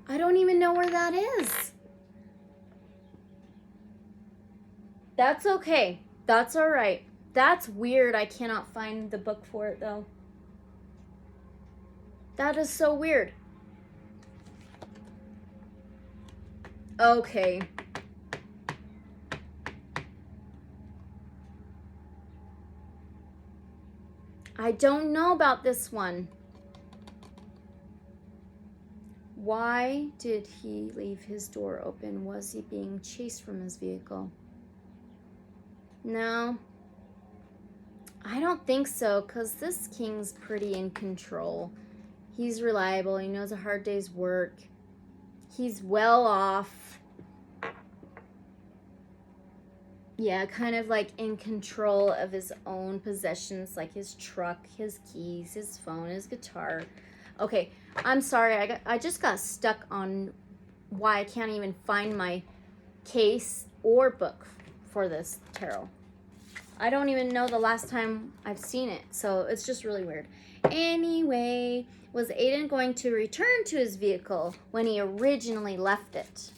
I don't even know where that is. That's okay. That's all right. That's weird. I cannot find the book for it though. That is so weird. Okay. I don't know about this one. Why did he leave his door open? Was he being chased from his vehicle? No. I don't think so, because this king's pretty in control. He's reliable. He knows a hard day's work. He's well off. Yeah, kind of like in control of his own possessions, like his truck, his keys, his phone, his guitar. Okay, I'm sorry. I just got stuck on why I can't even find my case or book for this tarot. I don't even know the last time I've seen it, so it's just really weird. Anyway, was Aidan going to return to his vehicle when he originally left it?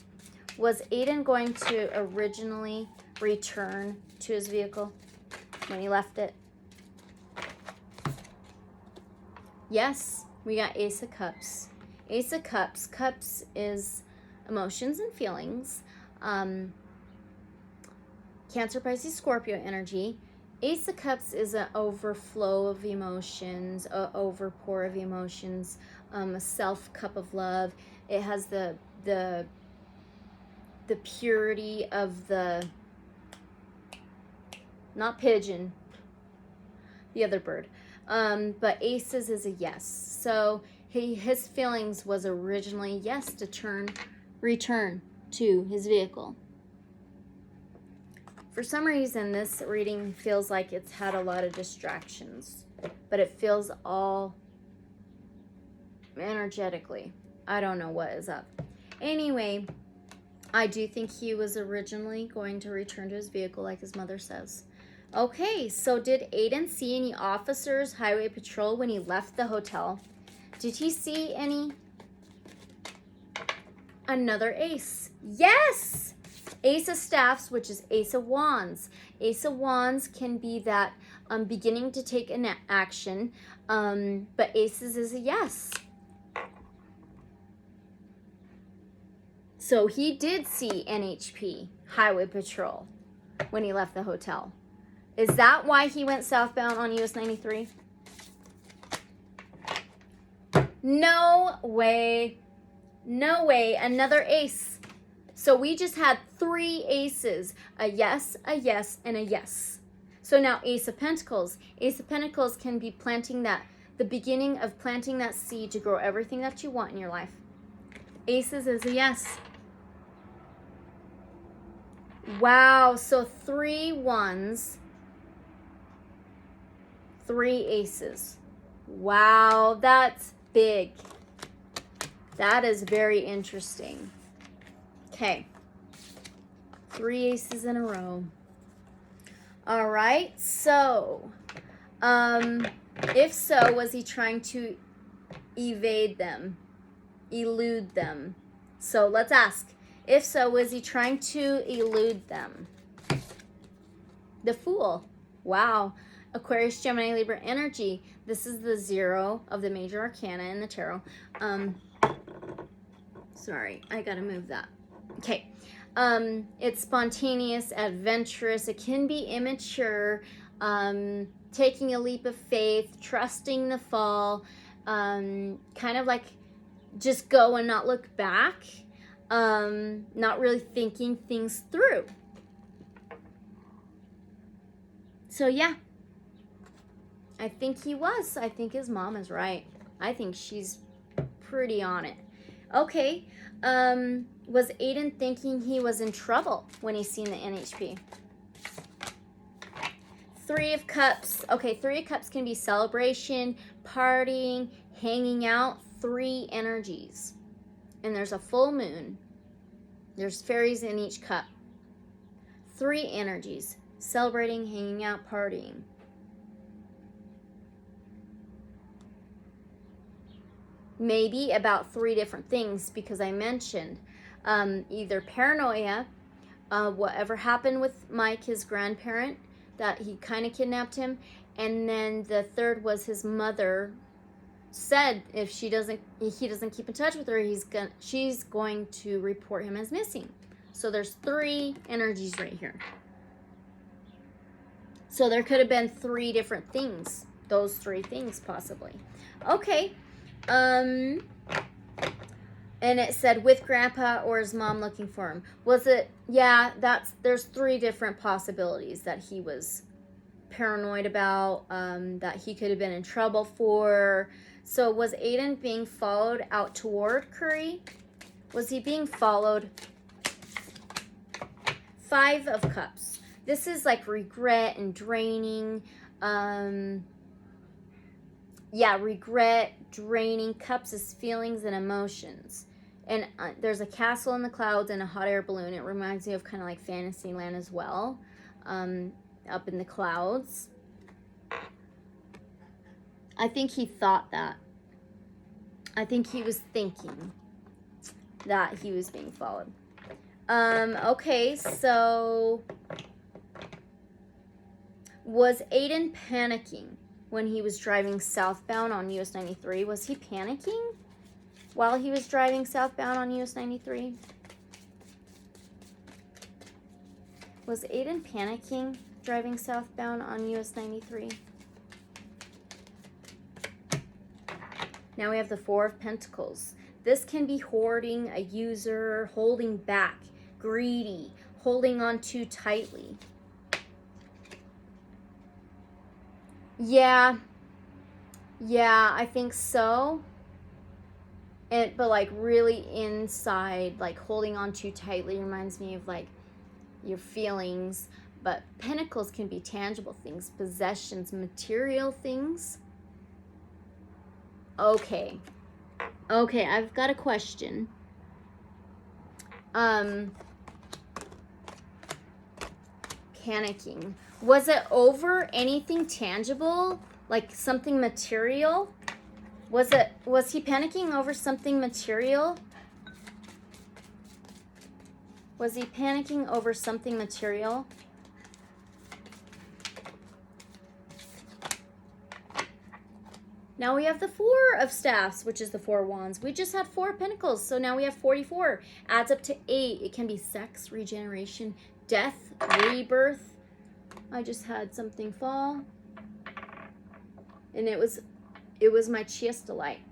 Was Aidan going to originally return to his vehicle when he left it? Yes, we got Ace of Cups. Ace of Cups. Cups is emotions and feelings. Cancer, Pisces, Scorpio energy. Ace of Cups is an overflow of emotions, a overpour of emotions, a self cup of love. It has the purity of the, not pigeon, the other bird. But Aces is a yes. So his feelings was originally yes to turn return to his vehicle. For some reason, this reading feels like it's had a lot of distractions, but it feels all energetically. I don't know what is up. Anyway, I do think he was originally going to return to his vehicle like his mother says. Okay, so did Aidan see any officers, highway patrol, when he left the hotel? Did he see any? Another ace. Yes! Ace of Staffs, which is Ace of Wands. Ace of Wands can be that beginning to take an action, but Aces is a yes. So he did see NHP, Highway Patrol, when he left the hotel. Is that why he went southbound on US 93? No way. No way. Another ace. So we just had 3 aces. A yes, and a yes. So now Ace of Pentacles. Ace of Pentacles can be planting that, the beginning of planting that seed to grow everything that you want in your life. Aces is a yes. Wow, so 3 ones, 3 aces. Wow, that's big. That is very interesting. Okay. 3 aces in a row. All right, so, if so, was he trying to evade them, elude them? So let's ask. If so, was he trying to elude them? The Fool. Wow. Aquarius, Gemini, Libra energy. This is the 0 of the major arcana in the tarot. Sorry, I gotta move that. Okay. It's spontaneous, adventurous. It can be immature, taking a leap of faith, trusting the fall, kind of like just go and not look back, not really thinking things through. So yeah, I think he was. I think his mom is right. I think she's pretty on it. Okay, was Aidan thinking he was in trouble when he seen the NHP? 3 of Cups. Okay, 3 of Cups can be celebration, partying, hanging out, 3 energies. And there's a full moon. There's fairies in each cup. 3 energies. Celebrating, hanging out, partying. Maybe about 3 different things, because I mentioned either paranoia, whatever happened with Mike, his grandparent, that he kind of kidnapped him, and then the third was his mother said if he doesn't keep in touch with her, she's going to report him as missing. So there's 3 energies right here. So there could have been 3 different things. Those 3 things possibly. Okay. And it said with grandpa or his mom looking for him. Was it? Yeah, there's 3 different possibilities that he was paranoid about, that he could have been in trouble for. So was Aidan being followed out toward Curry? Was he being followed? 5 of Cups. This is like regret and draining. Yeah, regret, draining. Cups is feelings and emotions. And there's a castle in the clouds and a hot air balloon. It reminds me of kind of like Fantasyland as well, up in the clouds. I think he thought that. I think he was thinking that he was being followed. Okay, so was Aidan panicking when he was driving southbound on US 93? Was he panicking while he was driving southbound on US 93? Was Aidan panicking driving southbound on US 93? Now we have the 4 of Pentacles. This can be hoarding, a user, holding back, greedy, holding on too tightly. Yeah, I think so. but like really inside, like holding on too tightly reminds me of like your feelings. But pentacles can be tangible things, possessions, material things. Okay, I've got a question. Panicking, was it over anything tangible, like something material? Was he panicking over something material? Was he panicking over something material? Now we have the Four of Staffs, which is the Four of Wands. We just had 4 Pentacles, so now we have 44. Adds up to 8. It can be sex, regeneration, death, rebirth. I just had something fall. And it was my chiastolite.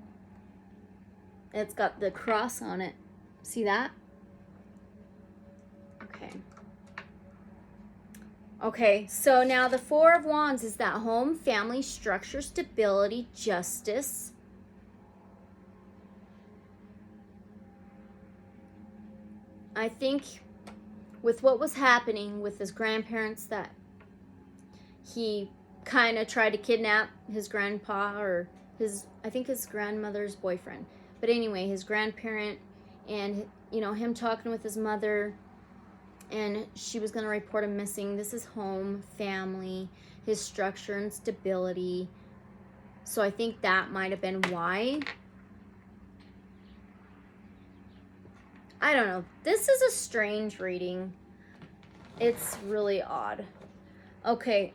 It's got the cross on it. See that? Okay, so now the Four of Wands is that home, family, structure, stability, justice. I think with what was happening with his grandparents, that he kind of tried to kidnap his grandpa, or I think his grandmother's boyfriend. But anyway, his grandparent, and him talking with his mother, and she was going to report him missing. This is home, family, his structure and stability. So I think that might have been why. I don't know. This is a strange reading. It's really odd. Okay,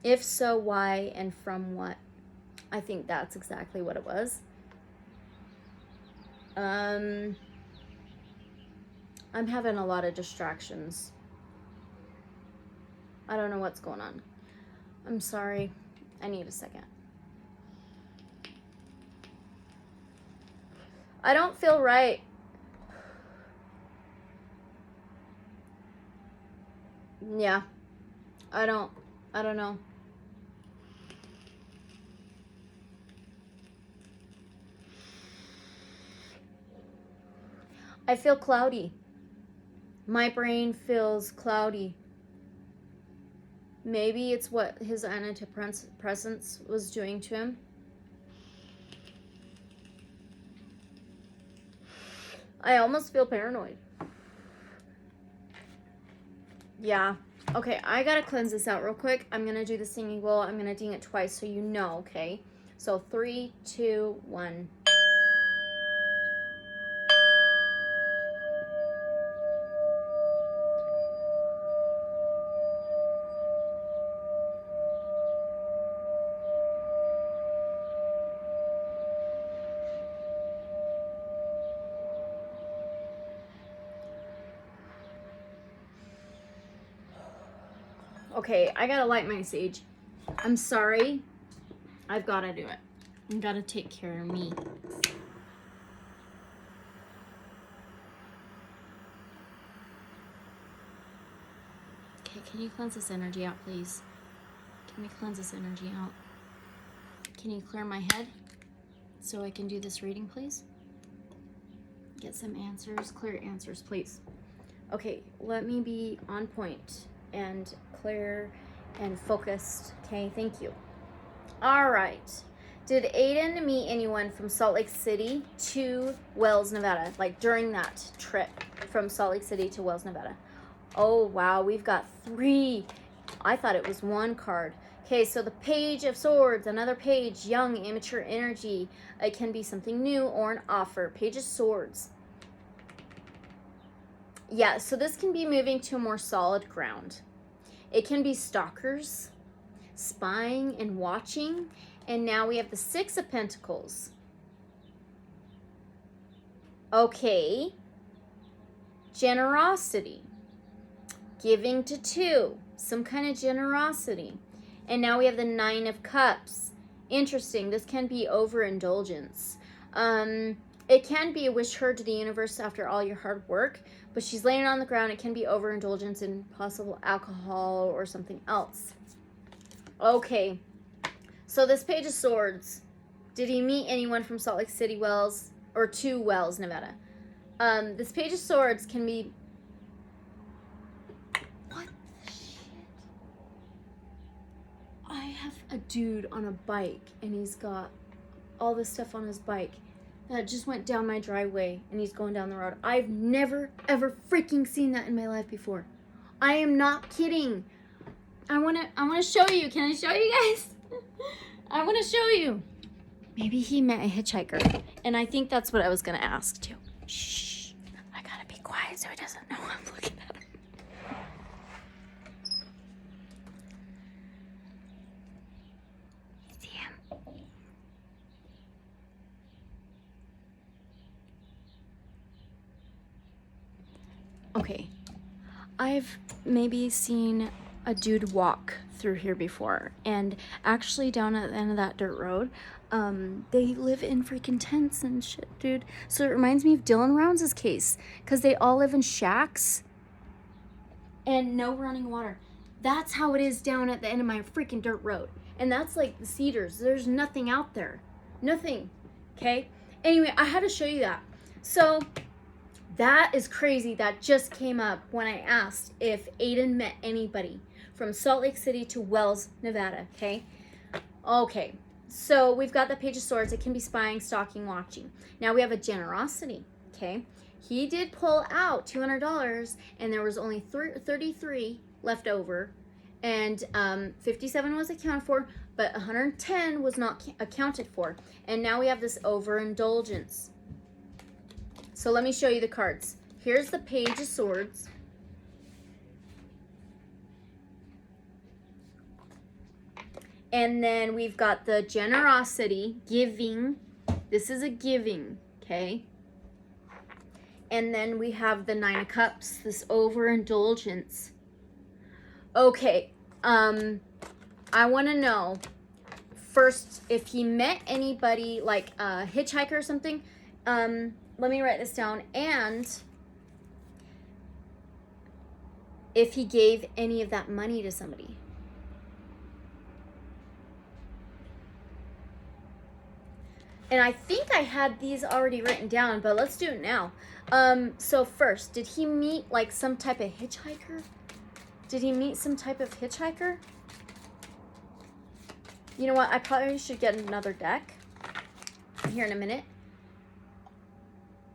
if so, why and from what? I think that's exactly what it was. I'm having a lot of distractions. I don't know what's going on. I'm sorry. I need a second. I don't feel right. Yeah. I don't know. I feel cloudy. My brain feels cloudy. Maybe it's what his antidepressants was doing to him. I almost feel paranoid. Yeah. Okay, I gotta cleanse this out real quick. I'm gonna do the singing bowl. I'm gonna ding it twice so you know, okay? So 3, 2, 1. Okay, I gotta light my sage. I'm sorry. I've gotta do it. I gotta take care of me. Okay, can you cleanse this energy out, please? Can we cleanse this energy out? Can you clear my head so I can do this reading, please? Get some answers, clear answers, please. Okay, let me be on point and clear and focused. Okay, thank you. All right. Did Aidan meet anyone from Salt Lake City to Wells, Nevada? Like during that trip from Salt Lake City to Wells, Nevada? Oh, wow. We've got 3. I thought it was 1 card. Okay, so the Page of Swords, another page, young, immature energy. It can be something new or an offer. Page of Swords. Yeah, so this can be moving to a more solid ground. It can be stalkers, spying and watching. And now we have the 6 of Pentacles. Okay. Generosity. Giving to 2. Some kind of generosity. And now we have the 9 of Cups. Interesting. This can be overindulgence. It can be a wish heard to the universe after all your hard work, but she's laying on the ground. It can be overindulgence in possible alcohol or something else. Okay. So this Page of Swords, did he meet anyone from Salt Lake City, Wells, or to Wells, Nevada? This Page of Swords can be... What the shit? I have a dude on a bike, and he's got all this stuff on his bike that just went down my driveway, and he's going down the road. I've never, ever freaking seen that in my life before. I am not kidding. I wanna show you. Can I show you guys? I wanna show you. Maybe he met a hitchhiker, and I think that's what I was gonna ask too. Shh, I gotta be quiet so he doesn't know I'm looking at him. You see him? Okay, I've maybe seen a dude walk through here before, and actually down at the end of that dirt road, they live in freaking tents and shit, dude. So it reminds me of Dylan Rounds' case, because they all live in shacks and no running water. That's how it is down at the end of my freaking dirt road. And that's like the Cedars. There's nothing out there. Nothing. Okay? Anyway, I had to show you that. So that is crazy. That just came up when I asked if Aidan met anybody from Salt Lake City to Wells, Nevada. Okay? Okay. So we've got the Page of Swords. It can be spying, stalking, watching. Now we have a generosity. Okay? He did pull out $200, and there was only 33 left over, and 57 was accounted for, but 110 was not accounted for. And now we have this overindulgence. So let me show you the cards. Here's the Page of Swords. And then we've got the generosity, giving. This is a giving, okay? And then we have the Nine of Cups, this overindulgence. Okay, I want to know, first, if he met anybody, like a hitchhiker or something. Let me write this down. And if he gave any of that money to somebody. And I think I had these already written down, but let's do it now. So first, did he meet like some type of hitchhiker? Did he meet some type of hitchhiker? You know what? I probably should get another deck here in a minute.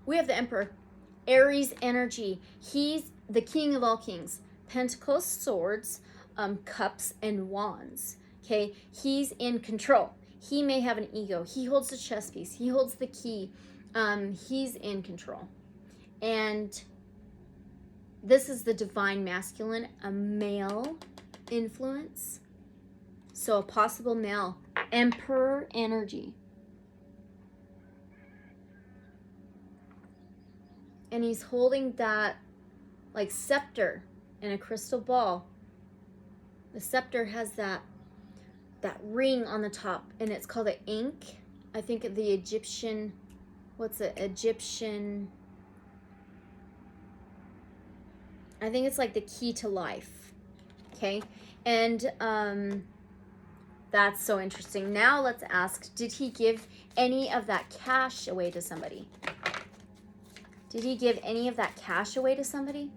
We have the Emperor. Aries energy. He's the king of all kings. Pentacles, swords, cups, and wands. Okay? He's in control. He may have an ego. He holds the chess piece. He holds the key. He's in control. And this is the divine masculine, a male influence. So a possible male. Emperor energy. And he's holding that like scepter in a crystal ball. The scepter has that ring on the top, and it's called an ink. I think the Egyptian, what's it? Egyptian, I think it's like the key to life. Okay? And that's so interesting. Now let's ask, did he give any of that cash away to somebody? Did he give any of that cash away to somebody?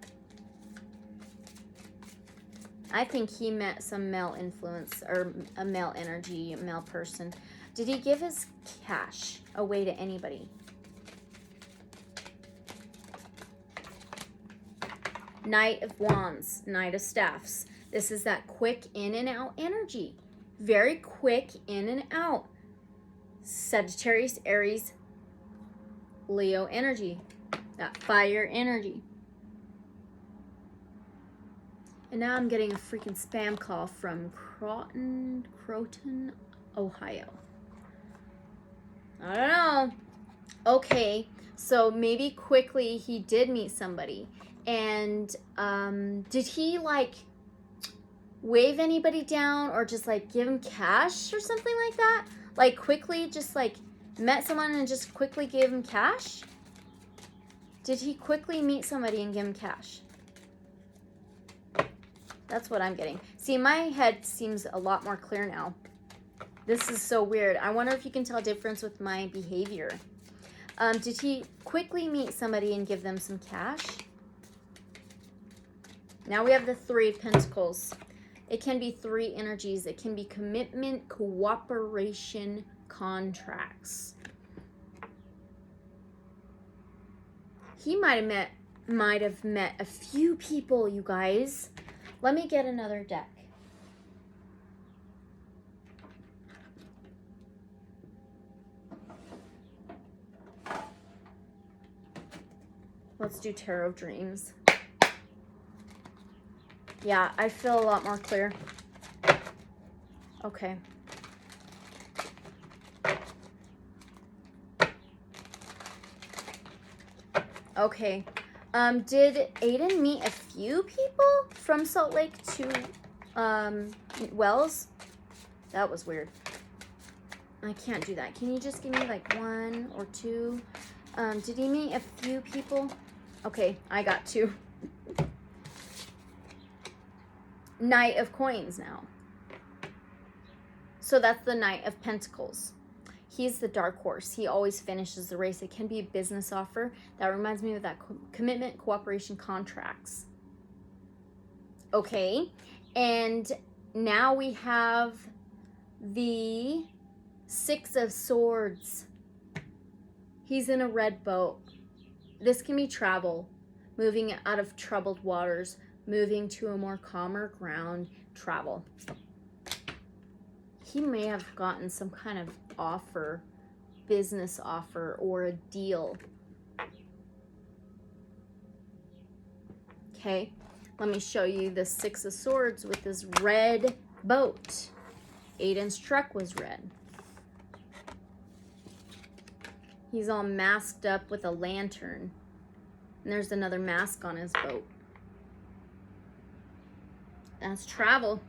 I think he met some male influence or a male energy, a male person. Did he give his cash away to anybody? Knight of Wands, Knight of Staffs. This is that quick in and out energy. Very quick in and out. Sagittarius, Aries, Leo energy. That fire energy. And now I'm getting a freaking spam call from Croton, Ohio. I don't know. Okay, so maybe quickly he did meet somebody. And did he like wave anybody down or just like give him cash or something like that? Like quickly just like met someone and just quickly gave him cash? Did he quickly meet somebody and give him cash? That's what I'm getting. See, my head seems a lot more clear now. This is so weird. I wonder if you can tell a difference with my behavior. Did he quickly meet somebody and give them some cash? Now we have the Three of Pentacles. It can be three energies. It can be commitment, cooperation, contracts. He might have met a few people, you guys. Let me get another deck. Let's do Tarot of Dreams. Yeah, I feel a lot more clear. Okay. Okay. Did Aidan meet a few people from Salt Lake to Wells? That was weird. I can't do that. Can you just give me like one or two? Did he meet a few people? Okay, I got two. Knight of Coins now. So that's the Knight of Pentacles. He's the dark horse. He always finishes the race. It can be a business offer. That reminds me of that commitment, cooperation, contracts. Okay. And now we have the Six of Swords. He's in a red boat. This can be travel, moving out of troubled waters, moving to a more calmer ground, travel. He may have gotten some kind of offer, business offer, or a deal. Okay, let me show you the Six of Swords with this red boat. Aidan's truck was red. He's all masked up with a lantern. And there's another mask on his boat. That's travel.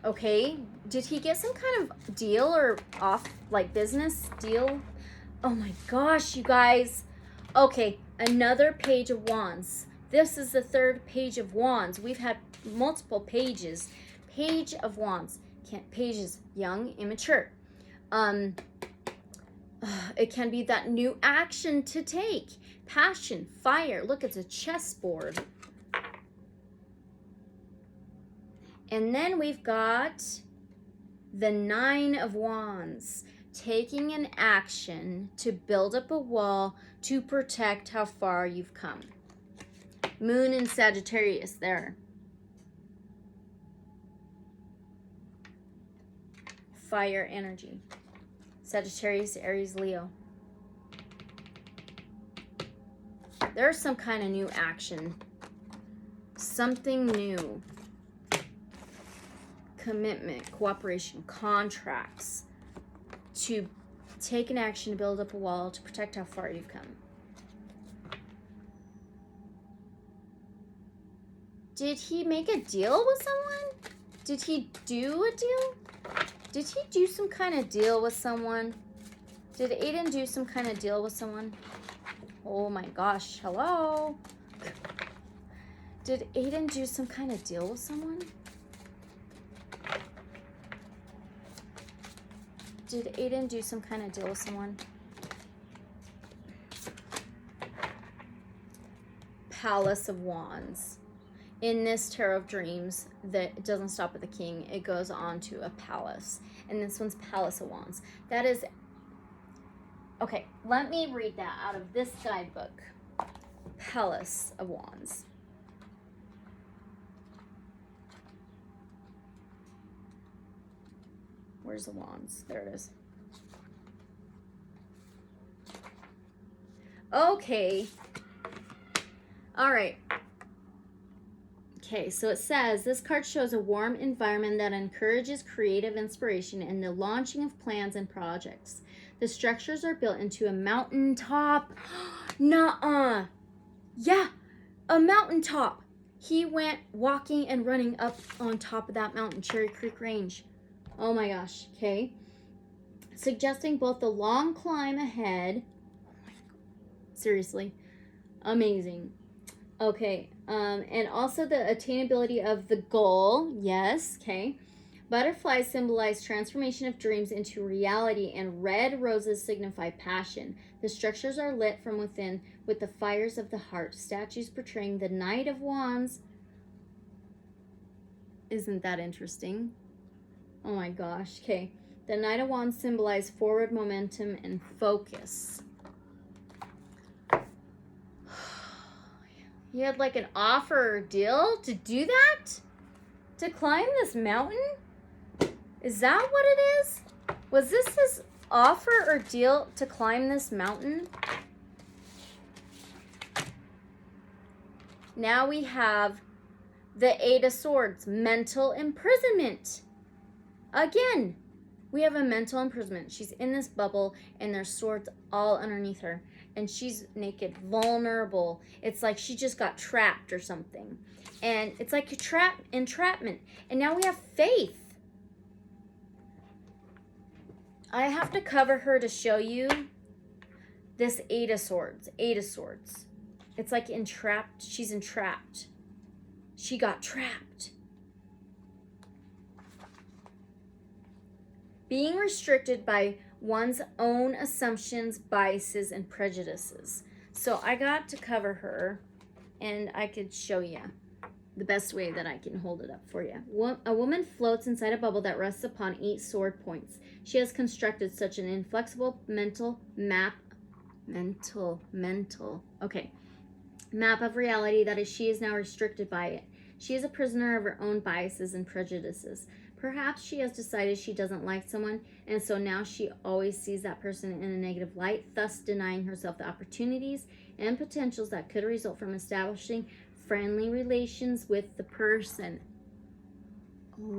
Okay, did he get some kind of deal or off, like business deal? Oh my gosh, you guys. Okay, another Page of Wands. This is the third Page of Wands. We've had multiple pages. Page of Wands. Pages, young, immature. It can be that new action to take. Passion, fire. Look, it's a chessboard. And then we've got the Nine of Wands, taking an action to build up a wall to protect how far you've come. Moon in Sagittarius there. Fire energy. Sagittarius, Aries, Leo. There's some kind of new action. Something new. Commitment, cooperation, contracts. To take an action to build up a wall to protect how far you've come. Did he make a deal with someone? Did he do a deal? Did he do some kind of deal with someone? Did Aidan do some kind of deal with someone? Oh my gosh, hello? Did Aidan do some kind of deal with someone? Did Aidan do some kind of deal with someone? Palace of Wands. In this Tarot of Dreams, that doesn't stop at the king. It goes on to a palace. And this one's Palace of Wands. That is... Okay, let me read that out of this guidebook. Palace of Wands. Where's the wands? There it is. Okay. All right. Okay, so it says, this card shows a warm environment that encourages creative inspiration and the launching of plans and projects. The structures are built into a mountaintop. Nuh-uh. Yeah, a mountaintop. He went walking and running up on top of that mountain, Cherry Creek Range. Oh my gosh, okay. Suggesting both the long climb ahead. Oh my God. Seriously. Amazing. Okay, and also the attainability of the goal. Yes, okay. Butterflies symbolize transformation of dreams into reality, and red roses signify passion. The structures are lit from within with the fires of the heart. Statues portraying the Knight of Wands. Isn't that interesting? Oh my gosh. Okay. The Knight of Wands symbolize forward momentum and focus. You had like an offer or deal to do that? To climb this mountain? Is that what it is? Was this his offer or deal to climb this mountain? Now we have the Eight of Swords, mental imprisonment. Again, we have a mental imprisonment. She's in this bubble and there's swords all underneath her. And she's naked, vulnerable. It's like she just got trapped or something. And it's like entrapment. And now we have faith. I have to cover her to show you this Eight of Swords. Eight of Swords. It's like entrapped. She's entrapped. She got trapped. Being restricted by one's own assumptions, biases, and prejudices. So I got to cover her, and I could show you the best way that I can hold it up for you. A woman floats inside a bubble that rests upon 8 sword points. She has constructed such an inflexible mental map of reality that she is now restricted by it. She is a prisoner of her own biases and prejudices. Perhaps she has decided she doesn't like someone, and so now she always sees that person in a negative light, thus denying herself the opportunities and potentials that could result from establishing friendly relations with the person.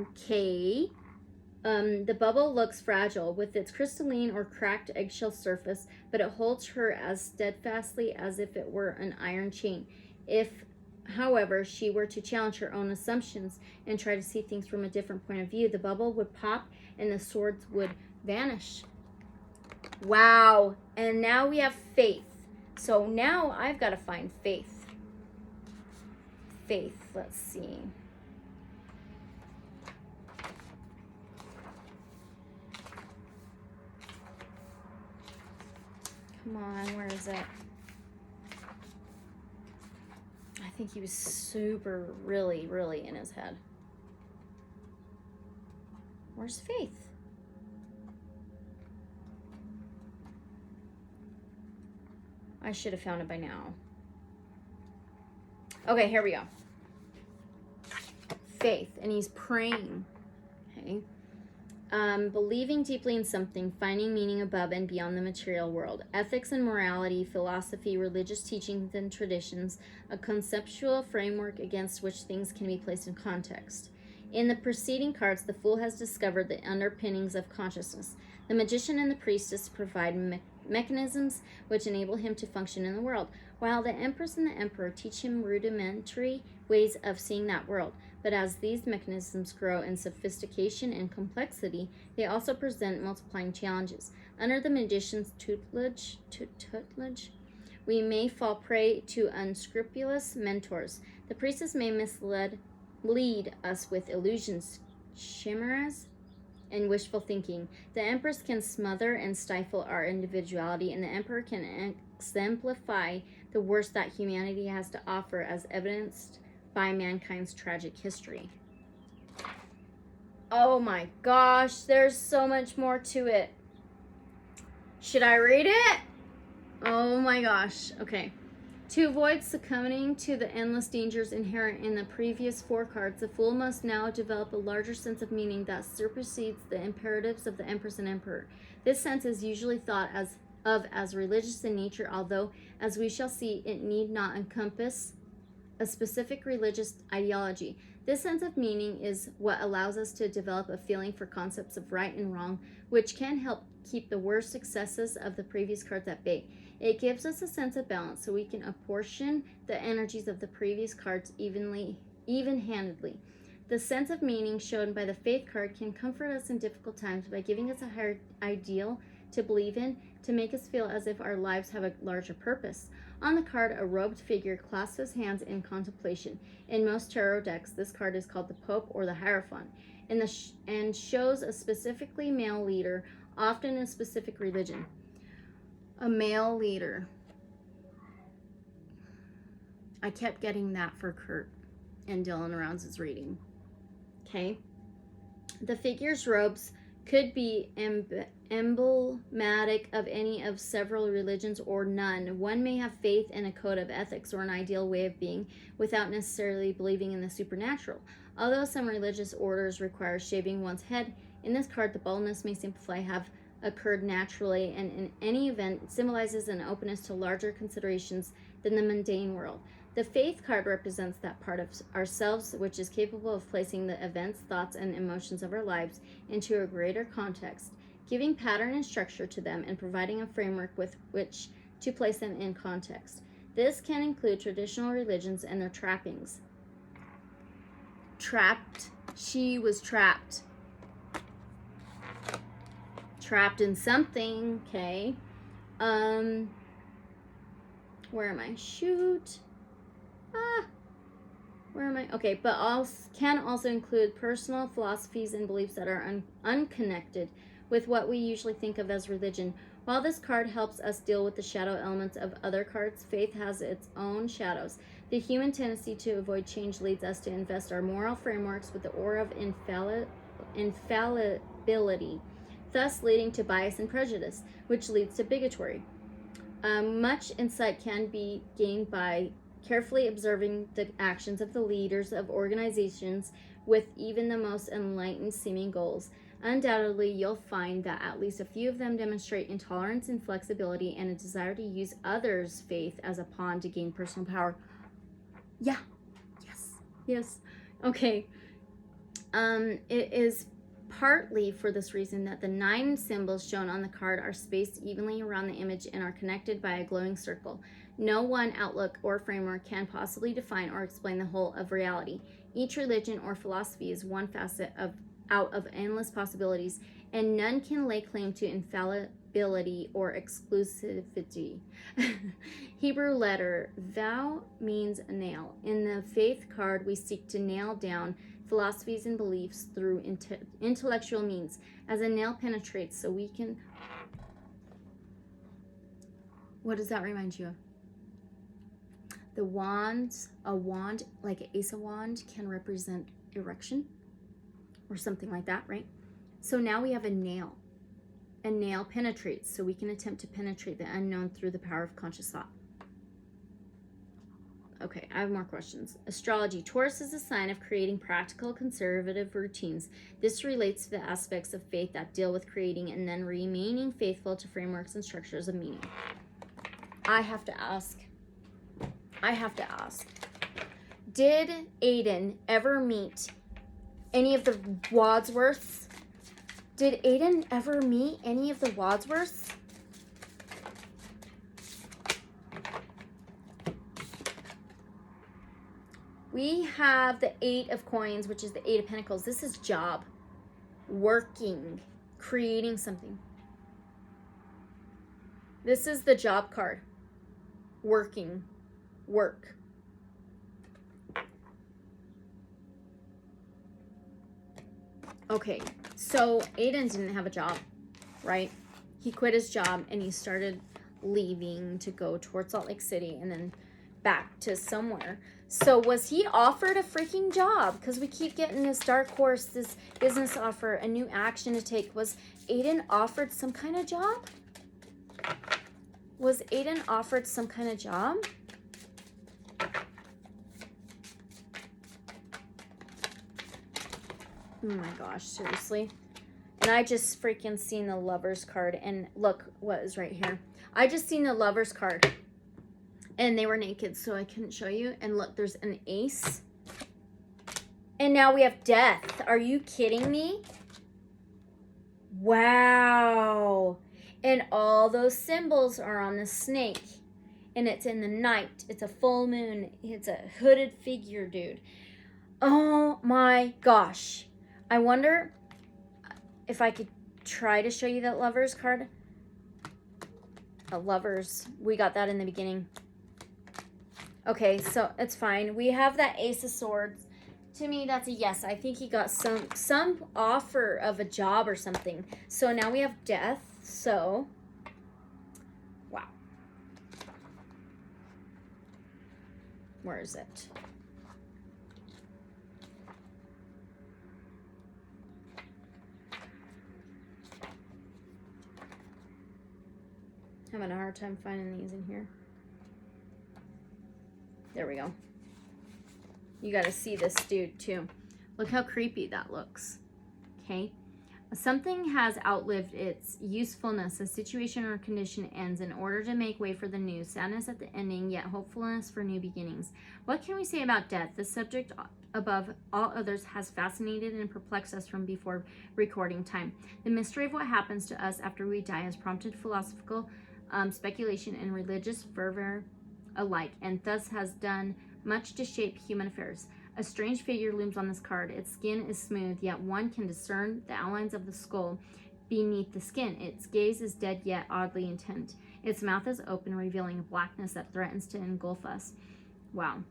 Okay. The bubble looks fragile with its crystalline or cracked eggshell surface, but it holds her as steadfastly as if it were an iron chain. If, however, she were to challenge her own assumptions and try to see things from a different point of view, the bubble would pop and the swords would vanish. Wow. And now we have faith. So now I've got to find faith. Faith. Let's see. Come on, where is it? I think he was super, really in his head. Where's faith? I should have found it by now. Okay, here we go. Faith, and he's praying. Okay. Believing deeply in something, finding meaning above and beyond the material world. Ethics and morality, philosophy, religious teachings and traditions, a conceptual framework against which things can be placed in context. In the preceding cards, the Fool has discovered the underpinnings of consciousness. The Magician and the Priestess provide mechanisms which enable him to function in the world, while the Empress and the Emperor teach him rudimentary ways of seeing that world. But as these mechanisms grow in sophistication and complexity, they also present multiplying challenges. Under the Magician's tutelage, we may fall prey to unscrupulous mentors. The Priestess may lead us with illusions, chimeras, and wishful thinking. The Empress can smother and stifle our individuality, and the Emperor can exemplify the worst that humanity has to offer as evidenced by mankind's tragic history. Oh my gosh, there's so much more to it. Should I read it? Oh my gosh. Okay. To avoid succumbing to the endless dangers inherent in the previous 4 cards, the Fool must now develop a larger sense of meaning that supersedes the imperatives of the Empress and Emperor. This sense is usually thought of as religious in nature, although, as we shall see, it need not encompass a specific religious ideology. This sense of meaning is what allows us to develop a feeling for concepts of right and wrong, which can help keep the worst excesses of the previous cards at bay. It gives us a sense of balance so we can apportion the energies of the previous cards even-handedly. The sense of meaning shown by the Faith card can comfort us in difficult times by giving us a higher ideal to believe in, to make us feel as if our lives have a larger purpose. On the card, a robed figure clasps his hands in contemplation. In most tarot decks, this card is called the Pope or the Hierophant, and shows a specifically male leader, often a specific religion. A male leader. I kept getting that for Kurt and Dylan Rounds' reading. Okay. The figure's robes could be emblematic of any of several religions or none. One may have faith in a code of ethics or an ideal way of being without necessarily believing in the supernatural. Although some religious orders require shaving one's head, in this card the baldness may have occurred naturally, and in any event symbolizes an openness to larger considerations than the mundane world. The faith card represents that part of ourselves which is capable of placing the events, thoughts, and emotions of our lives into a greater context, giving pattern and structure to them, and providing a framework with which to place them in context. This can include traditional religions and their trappings. Trapped. She was trapped. Trapped in something, okay. Where am I? Shoot. Where am I? Okay, but can also include personal philosophies and beliefs that are unconnected with what we usually think of as religion. While this card helps us deal with the shadow elements of other cards, faith has its own shadows. The human tendency to avoid change leads us to invest our moral frameworks with the aura of infallibility, thus leading to bias and prejudice, which leads to bigotry. Much insight can be gained by carefully observing the actions of the leaders of organizations with even the most enlightened seeming goals. Undoubtedly, you'll find that at least a few of them demonstrate intolerance, inflexibility, and a desire to use others' faith as a pawn to gain personal power. Yeah. Yes. Okay. It is partly for this reason that the 9 symbols shown on the card are spaced evenly around the image and are connected by a glowing circle. No one outlook or framework can possibly define or explain the whole of reality. Each religion or philosophy is one facet out of endless possibilities, and none can lay claim to infallibility or exclusivity. Hebrew letter Thou means nail. In the faith card, we seek to nail down philosophies and beliefs through intellectual means. As a nail penetrates, so we can... What does that remind you of? The wands, a wand, like an ace of wand, can represent erection or something like that, right? So now we have a nail. A nail penetrates, so we can attempt to penetrate the unknown through the power of conscious thought. Okay, I have more questions. Astrology. Taurus is a sign of creating practical, conservative routines. This relates to the aspects of faith that deal with creating and then remaining faithful to frameworks and structures of meaning. I have to ask, did Aidan ever meet any of the Wadsworths? Did Aidan ever meet any of the Wadsworths? We have the 8 of coins, which is the 8 of pentacles. This is job, working, creating something. This is the job card, working, work. Okay, so Aidan didn't have a job, right? He quit his job and he started leaving to go towards Salt Lake City and then back to somewhere. So was he offered a freaking job? Because we keep getting this dark horse, this business offer, a new action to take. Was Aidan offered some kind of job? Was Aidan offered some kind of job? Oh my gosh, seriously. And I just freaking seen the Lovers card. And look what is right here. I just seen the Lovers card. And they were naked, so I couldn't show you. And look, there's an ace. And now we have death. Are you kidding me? Wow. And all those symbols are on the snake. And it's in the night. It's a full moon. It's a hooded figure, dude. Oh my gosh. I wonder if I could try to show you that Lovers card. Lovers. We got that in the beginning. Okay, so it's fine. We have that Ace of Swords. To me, that's a yes. I think he got some offer of a job or something. So now we have death. So, wow. Where is it? Having a hard time finding these in here. There we go. You got to see this dude too. Look how creepy that looks. Okay. Something has outlived its usefulness. A situation or condition ends in order to make way for the new. Sadness at the ending, yet hopefulness for new beginnings. What can we say about death? The subject above all others has fascinated and perplexed us from before recording time. The mystery of what happens to us after we die has prompted philosophical speculation and religious fervor alike, and thus has done much to shape human affairs. A strange figure looms on this card. Its skin is smooth, yet one can discern the outlines of the skull beneath the skin. Its gaze is dead, yet oddly intent. Its mouth is open, revealing a blackness that threatens to engulf us. Wow.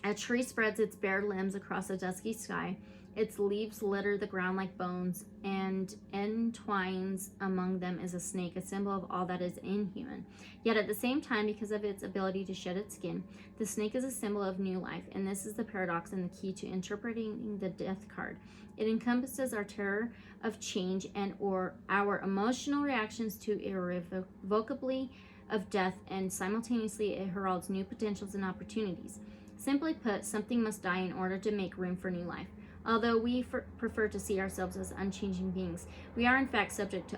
A tree spreads its bare limbs across a dusky sky. Its leaves litter the ground like bones, and entwines among them is a snake, a symbol of all that is inhuman. Yet at the same time, because of its ability to shed its skin, the snake is a symbol of new life, and this is the paradox and the key to interpreting the death card. It encompasses our terror of change and or our emotional reactions to irrevocably of death, and simultaneously it heralds new potentials and opportunities. Simply put, something must die in order to make room for new life. Although we prefer to see ourselves as unchanging beings, we are in fact subject to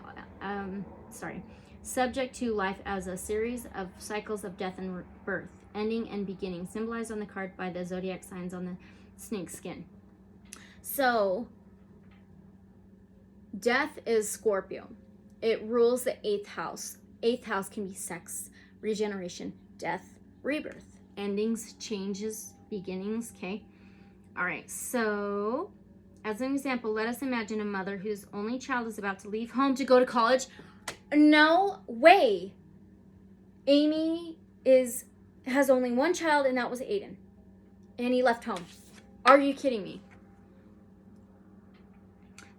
life as a series of cycles of death and birth, ending and beginning, symbolized on the card by the zodiac signs on the snake's skin. So, death is Scorpio. It rules the 8th house. 8th house can be sex, regeneration, death, rebirth, endings, changes, beginnings, okay? All right, so as an example, let us imagine a mother whose only child is about to leave home to go to college. No way. Amy has only one child, and that was Aidan. And he left home. Are you kidding me?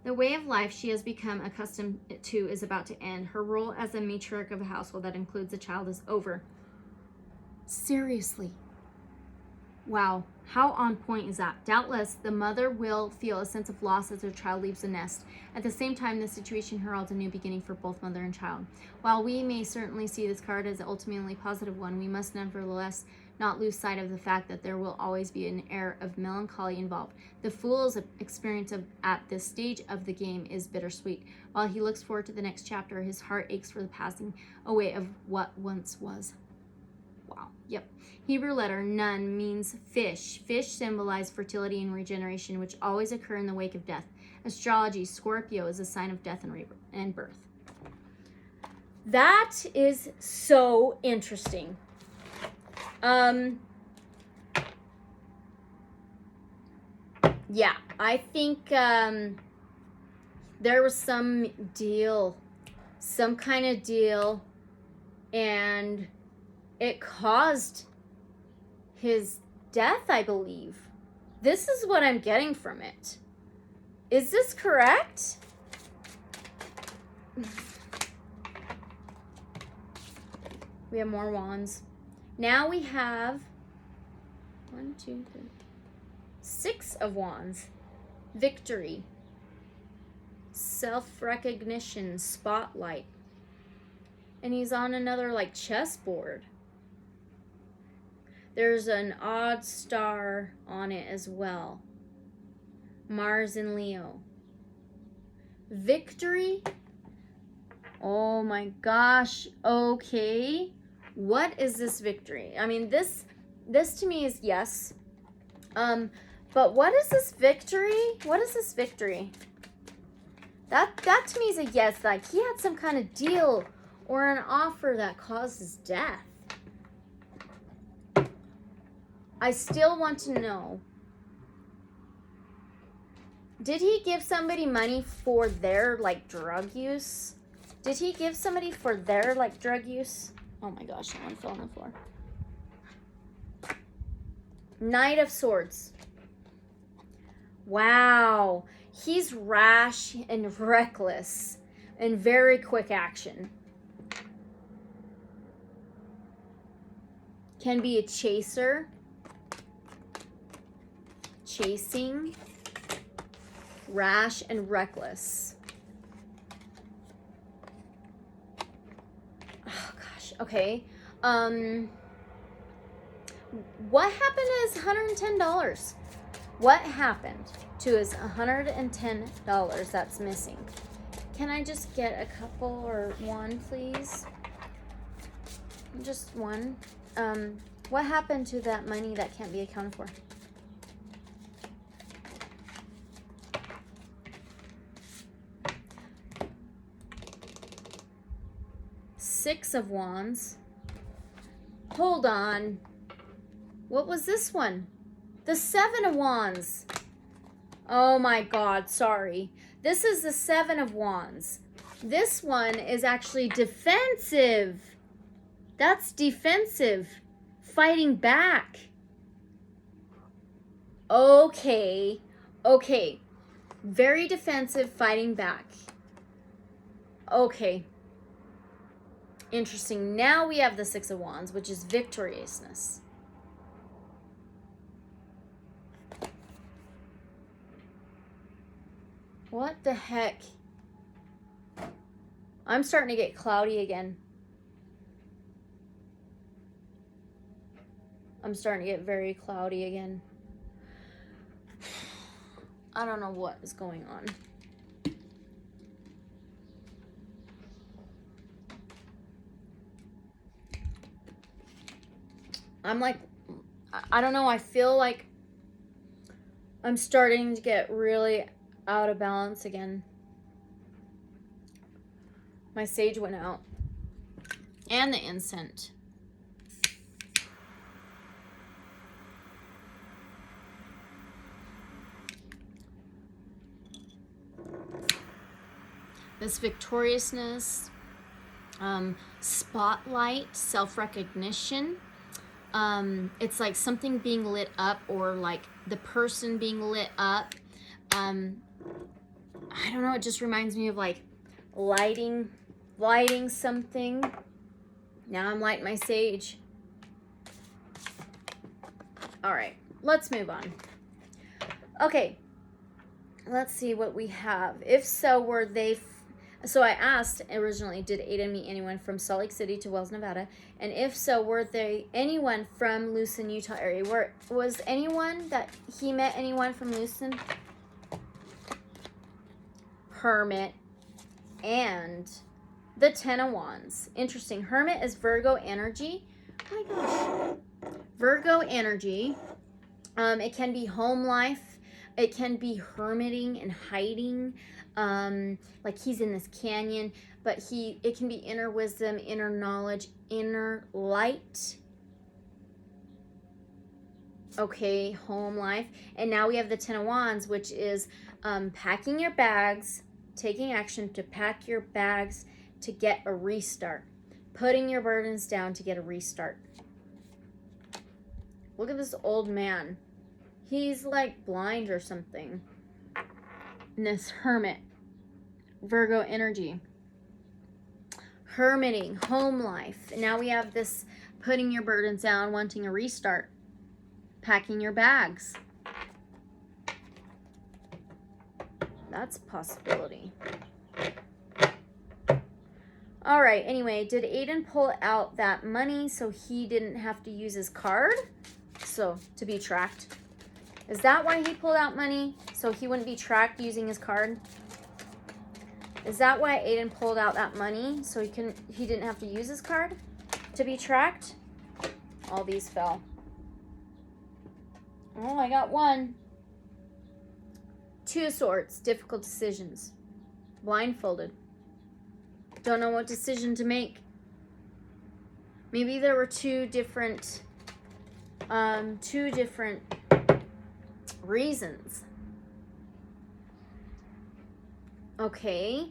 The way of life she has become accustomed to is about to end. Her role as a matriarch of a household that includes a child is over. Seriously. Wow, how on point is that? Doubtless, the mother will feel a sense of loss as her child leaves the nest. At the same time, the situation heralds a new beginning for both mother and child. While we may certainly see this card as an ultimately positive one, we must nevertheless not lose sight of the fact that there will always be an air of melancholy involved. The fool's experience at this stage of the game is bittersweet. While he looks forward to the next chapter, his heart aches for the passing away of what once was. Wow. Yep. Hebrew letter Nun means fish. Fish symbolize fertility and regeneration, which always occur in the wake of death. Astrology, Scorpio is a sign of death and birth. That is so interesting. Yeah, I think there was some kind of deal, and it caused his death, I believe. This is what I'm getting from it. Is this correct? We have more wands. Now we have 6 of wands. Victory. Self-recognition. Spotlight. And he's on another like chessboard. There's an odd star on it as well. Mars and Leo. Victory. Oh my gosh. Okay. What is this victory? I mean, this to me is yes. But what is this victory? What is this victory? That to me is a yes. Like he had some kind of deal or an offer that causes death. I still want to know, did he give somebody money for their like drug use? Did he give somebody for their, like, drug use? Oh my gosh, that one fell on the floor. Knight of Swords. Wow. He's rash and reckless and very quick action. Can be a chaser. Chasing. Rash and reckless. Oh gosh. Okay. What happened to his $110? What happened to his $110 that's missing? Can I just get a couple or one, please? Just one. What happened to that money that can't be accounted for? Six of Wands. Hold on. What was this one? The Seven of Wands. Oh my God, sorry. This is the Seven of Wands. This one is actually defensive. That's defensive. Fighting back. Okay. Okay. Very defensive, fighting back. Okay. Interesting. Now we have the Six of Wands, which is victoriousness. What the heck? I'm starting to get cloudy again. I'm starting to get very cloudy again. I don't know what is going on. I'm like, I don't know, I feel like I'm starting to get really out of balance again. My sage went out. And the incense. This victoriousness, spotlight, self-recognition. It's like something being lit up, or like the person being lit up. I don't know, it just reminds me of like lighting something. Now I'm lighting my sage. All right, let's move on. Okay, let's see what we have. If so, were they... So I asked originally, did Aidan meet anyone from Salt Lake City to Wells, Nevada? And if so, were they anyone from Lucin, Utah area? Was anyone that he met anyone from Lucin? Hermit and the Ten of Wands. Interesting. Hermit is Virgo energy. Oh my gosh. Virgo energy. It can be home life. It can be hermiting and hiding. Like he's in this canyon, but it can be inner wisdom, inner knowledge, inner light. Okay, home life. And now we have the Ten of Wands, which is packing your bags, taking action to pack your bags to get a restart. Putting your burdens down to get a restart. Look at this old man. He's like blind or something. And this hermit. Virgo energy. Hermiting, home life. Now we have this putting your burdens down, wanting a restart. Packing your bags. That's a possibility. All right, anyway, did Aidan pull out that money so he didn't have to use his card? So, to be tracked. Is that why he pulled out money? So he wouldn't be tracked using his card? Is that why Aidan pulled out that money so he didn't have to use his card to be tracked? All these fell. Oh, I got one. Two of Swords, difficult decisions. Blindfolded. Don't know what decision to make. Maybe there were two different reasons. Okay.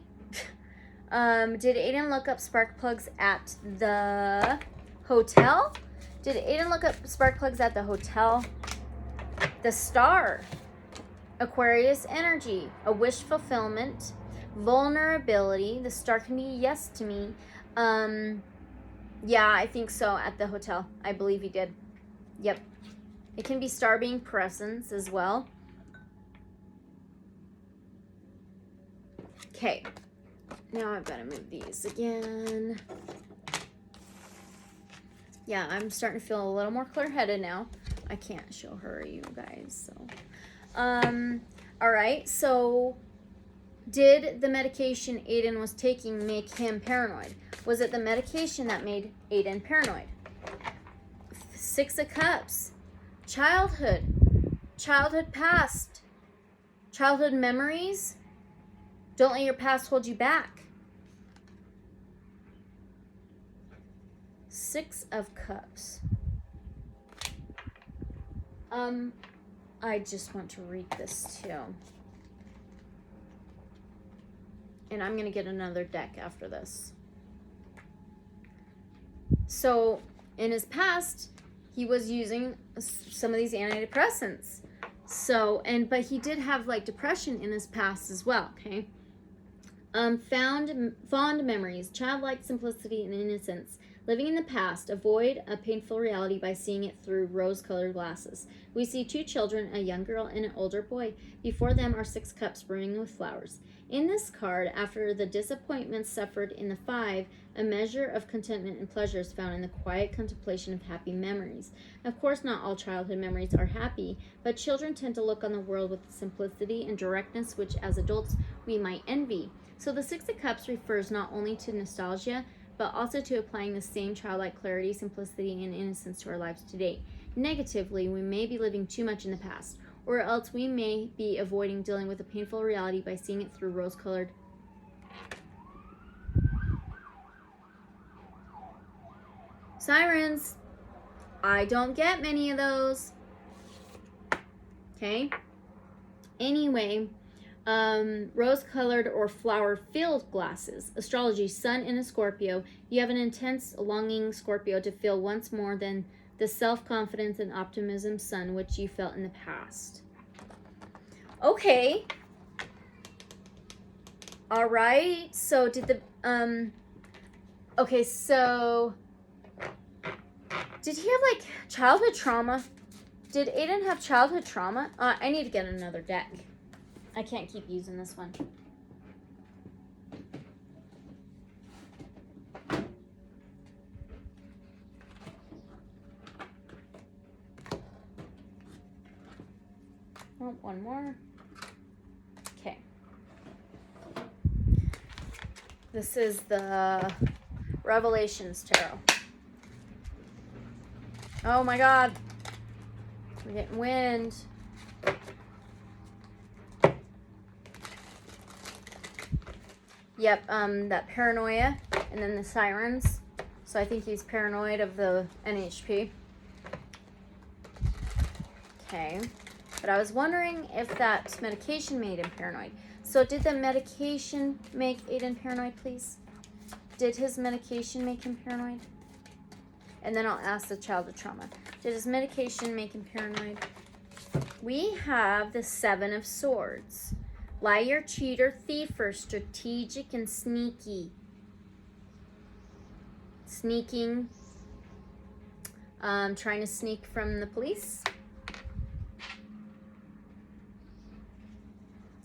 Did Aidan look up spark plugs at the hotel? Did Aidan look up spark plugs at the hotel? The star. Aquarius energy. A wish fulfillment. Vulnerability. The star can be yes to me. Yeah, I think so, at the hotel. I believe he did. Yep. It can be star being presence as well. Okay. Now I've got to move these again. Yeah, I'm starting to feel a little more clear-headed now. I can't show her, you guys, so. All right, so did the medication Aidan was taking make him paranoid? Was it the medication that made Aidan paranoid? Six of Cups. Childhood. Childhood past. Childhood memories. Don't let your past hold you back. Six of Cups. I just want to read this too. And I'm going to get another deck after this. So, in his past, he was using some of these antidepressants. So, but he did have like depression in his past as well, okay? Fond memories, childlike simplicity and innocence. Living in the past, avoid a painful reality by seeing it through rose-colored glasses. We see two children, a young girl and an older boy. Before them are 6 cups brimming with flowers. In this card, after the disappointments suffered in the 5, a measure of contentment and pleasure is found in the quiet contemplation of happy memories. Of course, not all childhood memories are happy, but children tend to look on the world with simplicity and directness which, as adults, we might envy. So the 6 of Cups refers not only to nostalgia, but also to applying the same childlike clarity, simplicity, and innocence to our lives today. Negatively, we may be living too much in the past, or else we may be avoiding dealing with a painful reality by seeing it through rose-colored sirens. I don't get many of those. Okay? Anyway, rose-colored or flower-filled glasses. Astrology, Sun in a Scorpio. You have an intense longing, Scorpio, to feel once more than the self-confidence and optimism, Sun, which you felt in the past. Okay. All right. So did the okay, so did he have like childhood trauma? Did Aidan have childhood trauma? I need to get another deck. I can't keep using this one. Oh, one more. Okay. This is the Revelations Tarot. Oh my God. We're getting wind. Yep, that paranoia, and then the sirens. So I think he's paranoid of the NHP. Okay. But I was wondering if that medication made him paranoid. So did the medication make Aidan paranoid, please? Did his medication make him paranoid? And then I'll ask the childhood trauma. Did his medication make him paranoid? We have the 7 of Swords. Liar, cheater, thiefer, strategic, and sneaky. Sneaking. Trying to sneak from the police.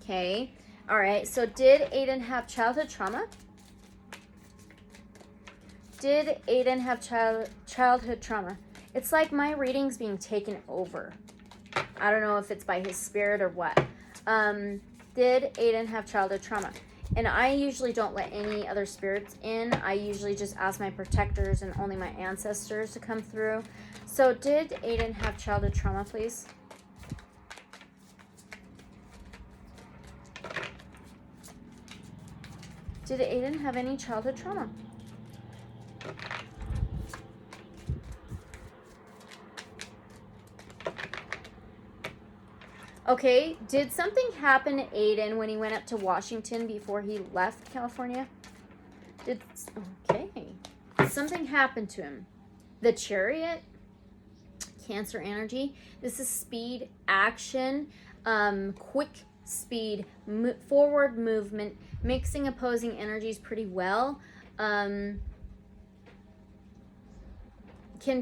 Okay. All right. So did Aidan have childhood trauma? Did Aidan have childhood trauma? It's like my reading's being taken over. I don't know if it's by his spirit or what. Did Aidan have childhood trauma? And I usually don't let any other spirits in. I usually just ask my protectors and only my ancestors to come through. So did Aidan have childhood trauma, please? Did Aidan have any childhood trauma? Okay, did something happen to Aidan when he went up to Washington before he left California? Okay. Something happened to him. The Chariot, Cancer energy. This is speed, action, quick speed, forward movement, mixing opposing energies pretty well. Can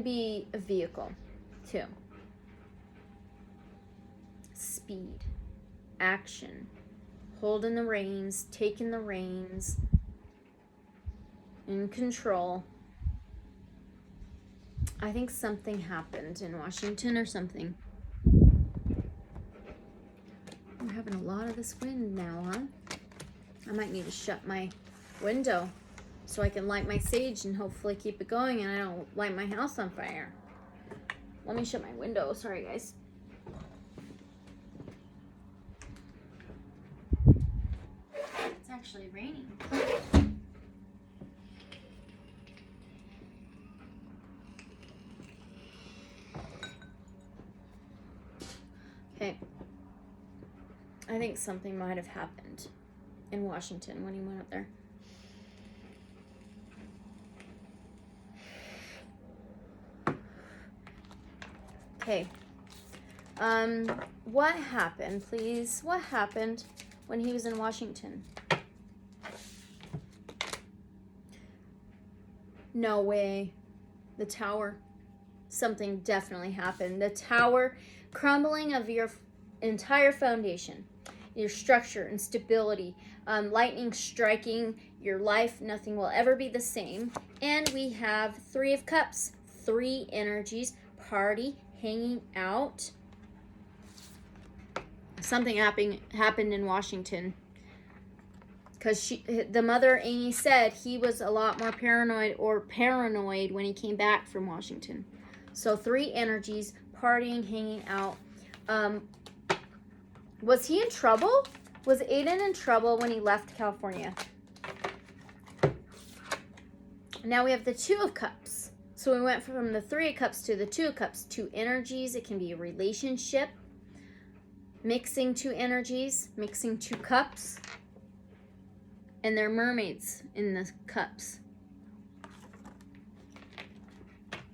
be a vehicle too. Speed, action, holding the reins, taking the reins, in control. I think something happened in Washington or something. We're having a lot of this wind now, huh? I might need to shut my window so I can light my sage and hopefully keep it going and I don't light my house on fire. Let me shut my window. Sorry, guys. It's actually raining. Okay. I think something might have happened in Washington when he went up there. Okay. What happened, please? What happened when he was in Washington? No way. The tower. Something definitely happened. The tower, crumbling of your entire foundation, your structure and stability, lightning striking your life. Nothing will ever be the same. And we have 3 of Cups, 3 energies, party, hanging out. Something happened in Washington. Because the mother, Amy, said he was a lot more paranoid when he came back from Washington. So 3 energies, partying, hanging out. Was he in trouble? Was Aidan in trouble when he left California? Now we have the 2 of Cups. So we went from the 3 of Cups to the 2 of Cups. 2 energies. It can be a relationship. Mixing 2 energies. Mixing 2 cups. And they're mermaids in the cups.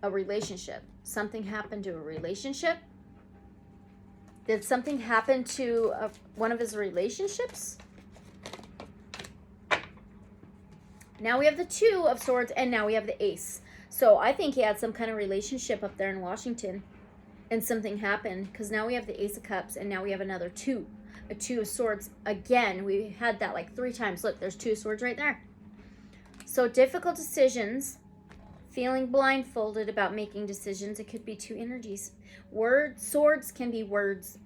A relationship. Something happened to a relationship. Did something happen to one of his relationships? Now we have the 2 of Swords, and now we have the Ace. So I think he had some kind of relationship up there in Washington, and something happened, because now we have the Ace of Cups, and now we have another 2. A 2 of Swords. Again, we had that like 3 times. Look, there's 2 of Swords right there. So difficult decisions. Feeling blindfolded about making decisions. It could be 2 energies. Swords can be words,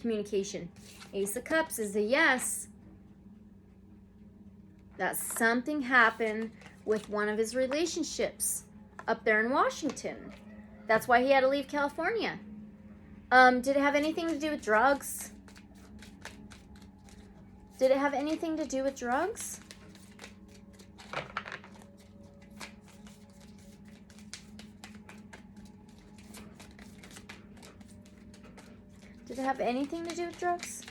communication. Ace of Cups is a yes. That something happened with one of his relationships up there in Washington. That's why he had to leave California. Did it have anything to do with drugs? Did it have anything to do with drugs? Did it have anything to do with drugs?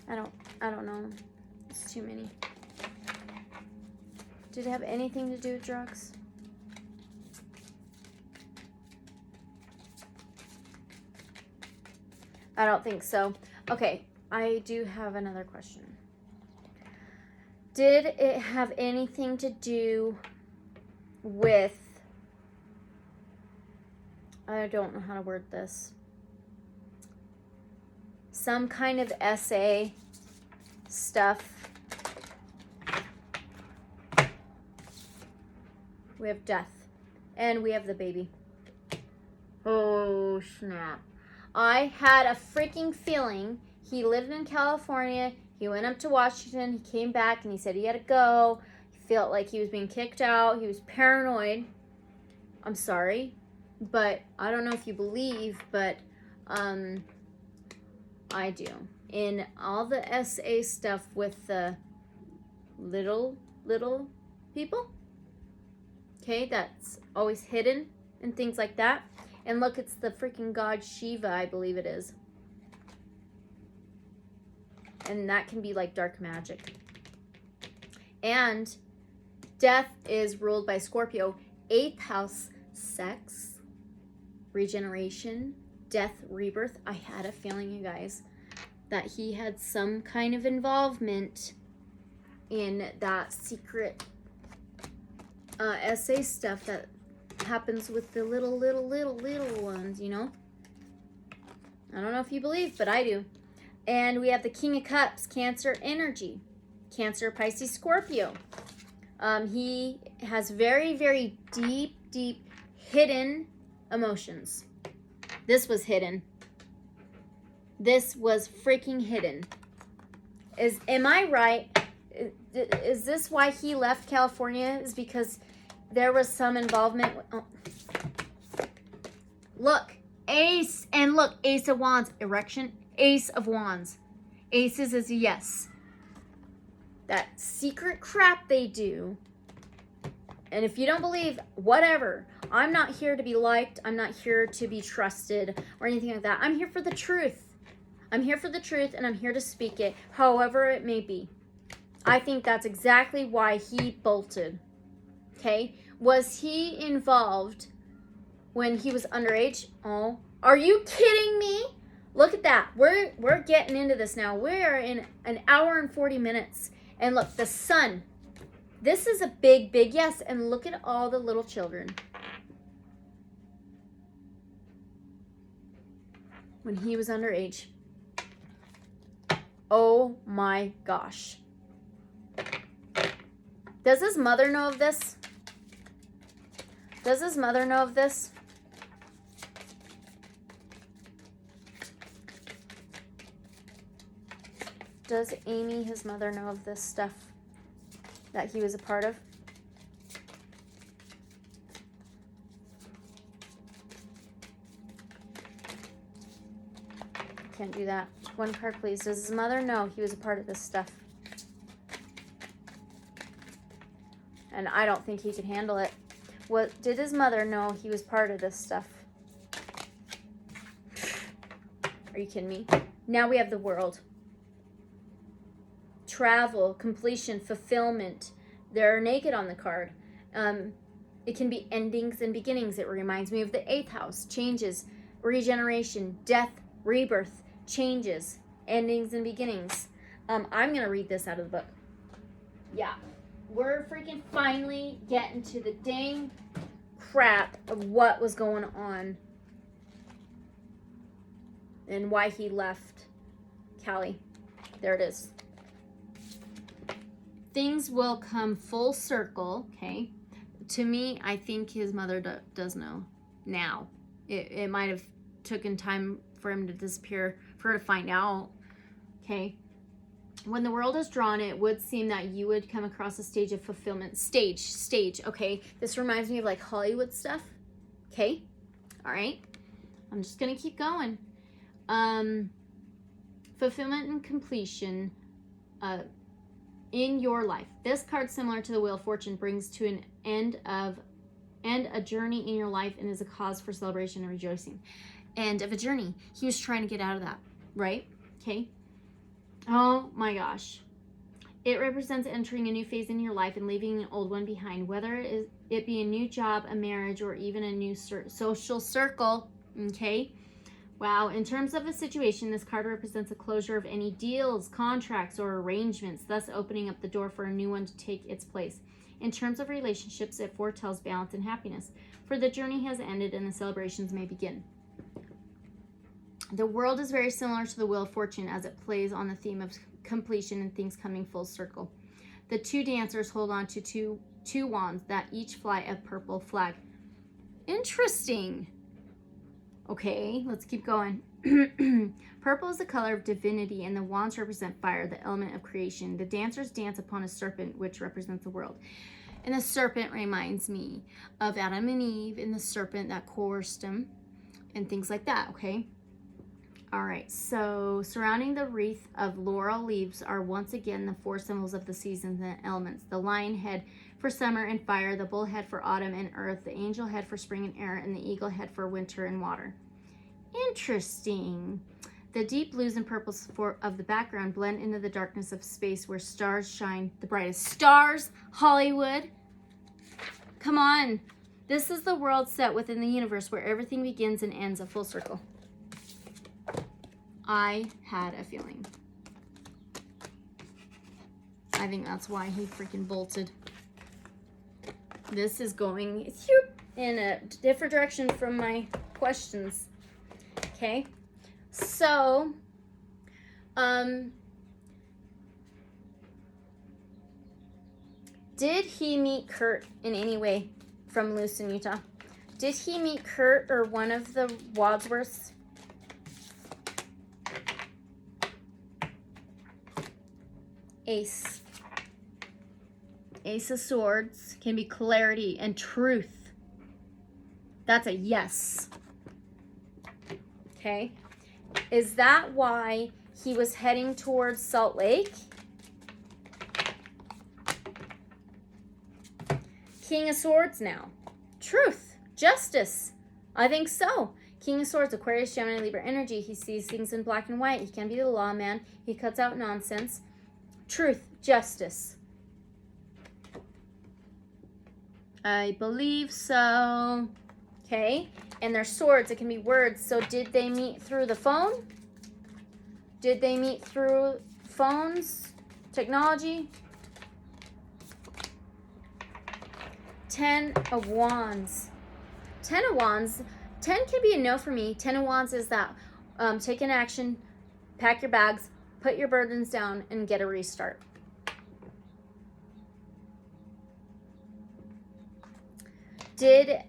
I don't know. It's too many. Did it have anything to do with drugs? I don't think so. Okay, I do have another question. Did it have anything to do with, I don't know how to word this, some kind of essay stuff? We have death, and we have the baby. Oh, snap. I had a freaking feeling. He lived in California. He went up to Washington. He came back, and he said he had to go. He felt like he was being kicked out. He was paranoid. I'm sorry, but I don't know if you believe, but I do. In all the SA stuff with the little people, okay, that's always hidden and things like that. And look, it's the freaking god Shiva, I believe it is. And that can be like dark magic. And death is ruled by Scorpio. 8th house, sex, regeneration, death, rebirth. I had a feeling, you guys, that he had some kind of involvement in that secret essay stuff that happens with the little ones, you know? I don't know if you believe, but I do. And we have the King of Cups, Cancer energy. Cancer, Pisces, Scorpio. He has very, very deep hidden emotions. This was hidden. This was freaking hidden. Am I right? Is this why he left California? Is because there was some involvement? Look, Ace, and look, Ace of Wands, erection, Ace of Wands. Aces is a yes. That secret crap they do. And if you don't believe, whatever. I'm not here to be liked. I'm not here to be trusted or anything like that. I'm here for the truth. I'm here for the truth, and I'm here to speak it, however it may be. I think that's exactly why he bolted. Okay? Was he involved when he was underage? Oh, are you kidding me? Look at that. We're getting into this now. We're in an hour and 40 minutes. And look, the sun. This is a big yes. And look at all the little children. When he was underage. Oh my gosh. Does his mother know of this? Does his mother know of this? Does Amy, his mother, know of this stuff that he was a part of? Can't do that. One card, please. Does his mother know he was a part of this stuff? And I don't think he could handle it. What did his mother know he was part of this stuff? Are you kidding me? Now we have the World. Travel, completion, fulfillment. They're naked on the card. It can be endings and beginnings. It reminds me of the 8th house. Changes, regeneration, death, rebirth, changes, endings and beginnings. I'm going to read this out of the book. Yeah. We're freaking finally getting to the dang crap of what was going on and why he left Cali. There it is. Things will come full circle, okay? To me, I think his mother does know now. It might have taken time for him to disappear, for her to find out, okay? When the World is drawn, it would seem that you would come across a stage of fulfillment. Stage, okay? This reminds me of like Hollywood stuff, okay? All right? I'm just going to keep going. Fulfillment and completion in your life. This card, similar to the Wheel of Fortune, brings to an end a journey in your life and is a cause for celebration and rejoicing. End of a journey. He was trying to get out of that, right? Okay. Oh my gosh. It represents entering a new phase in your life and leaving an old one behind, whether it be a new job, a marriage, or even a new social circle. Okay. Wow. In terms of a situation, this card represents a closure of any deals, contracts, or arrangements, thus opening up the door for a new one to take its place. In terms of relationships, it foretells balance and happiness, for the journey has ended and the celebrations may begin. The World is very similar to the Wheel of Fortune as it plays on the theme of completion and things coming full circle. The two dancers hold on to two wands that each fly a purple flag. Interesting. Okay, let's keep going. Purple is the color of divinity, and the wands represent fire, the element of creation. The dancers dance upon a serpent, which represents the world. And the serpent reminds me of Adam and Eve and the serpent that coerced him and things like that, okay? All right, so surrounding the wreath of laurel leaves are once again the 4 symbols of the seasons and elements. The lion head for summer and fire, the bull head for autumn and earth, the angel head for spring and air, and the eagle head for winter and water. Interesting. The deep blues and purples of the background blend into the darkness of space where stars shine the brightest. Stars, Hollywood. Come on. This is the world set within the universe where everything begins and ends a full circle. I had a feeling. I think that's why he freaking bolted. This is going in a different direction from my questions. Okay. So, did he meet Kurt in any way from Lewiston, Utah? Did he meet Kurt or one of the Wadsworths? Ace. Ace of Swords can be clarity and truth. That's a yes. Okay. Is that why he was heading towards Salt Lake? King of Swords now. Truth. Justice. I think so. King of Swords, Aquarius, Gemini, Libra energy. He sees things in black and white. He can be the lawman. He cuts out nonsense. Truth. Justice. I believe so. Okay. And they're swords. It can be words. So did they meet through the phone? Did they meet through phones? Technology? 10 of Wands. 10 of Wands. 10 can be a no for me. 10 of Wands is that take an action, pack your bags, put your burdens down, and get a restart. Did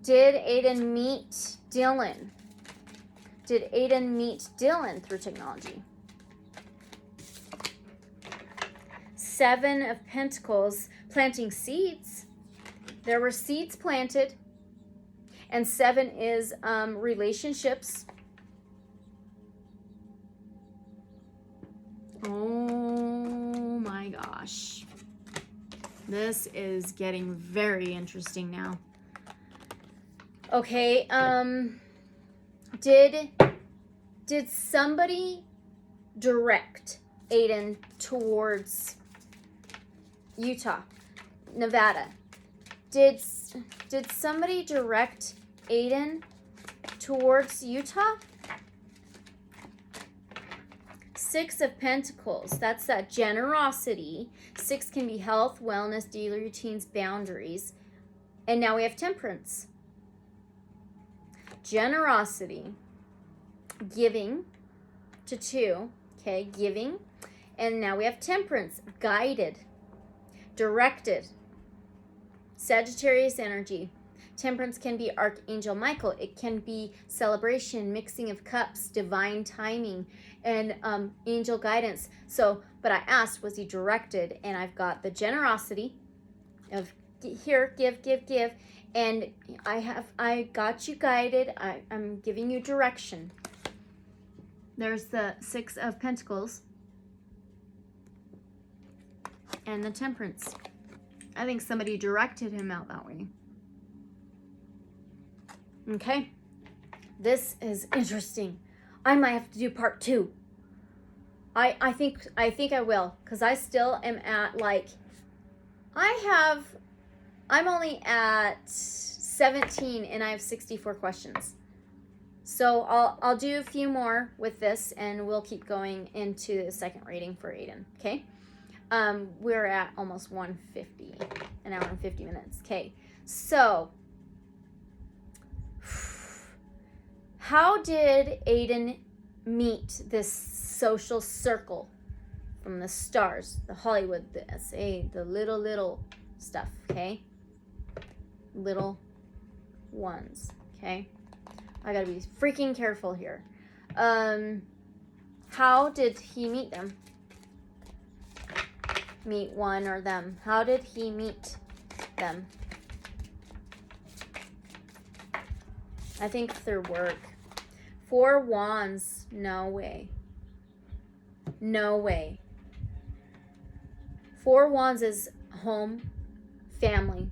Aidan meet Dylan? Did Aidan meet Dylan through technology? 7 of Pentacles, planting seeds. There were seeds planted. And 7 is relationships. Oh my gosh. This is getting very interesting now. Okay, did somebody direct Aidan towards Utah, Nevada? Did somebody direct Aidan towards Utah? 6 of Pentacles. That's that generosity. 6 can be health, wellness, daily routines, boundaries. And now we have Temperance. Generosity. Giving to 2. Okay, giving. And now we have Temperance. Guided. Directed. Sagittarius energy. Temperance can be Archangel Michael. It can be celebration, mixing of cups, divine timing, and angel guidance. So, but I asked, was he directed? And I've got the generosity of here, give, give, give. And I got you guided. I'm giving you direction. There's the 6 of Pentacles and the Temperance. I think somebody directed him out that way. Okay, this is interesting. I might have to do part 2. I think I will, because I still am at like, I'm only at 17 and I have 64 questions. So I'll do a few more with this and we'll keep going into the second reading for Aidan. Okay, we're at almost 150, an hour and 50 minutes. Okay, so how did Aidan meet this social circle from the stars, the Hollywood, the SA, the little stuff, okay? Little ones, okay? I gotta be freaking careful here. How did he meet them? Meet one or them. How did he meet them? I think through work. 4 wands. No way. No way. 4 wands is home, family,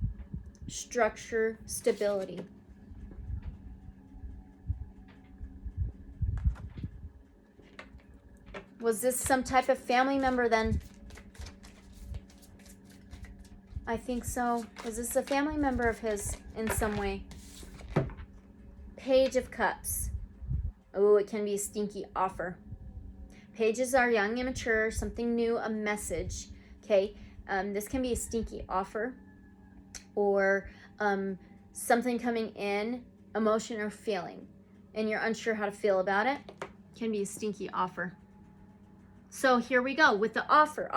structure, stability. Was this some type of family member then? I think so. Was this a family member of his in some way? Page of Cups. Oh, it can be a stinky offer. Pages are young, immature, something new, a message. Okay, this can be a stinky offer, or something coming in, emotion or feeling, and you're unsure how to feel about it. Can be a stinky offer. So here we go with the offer.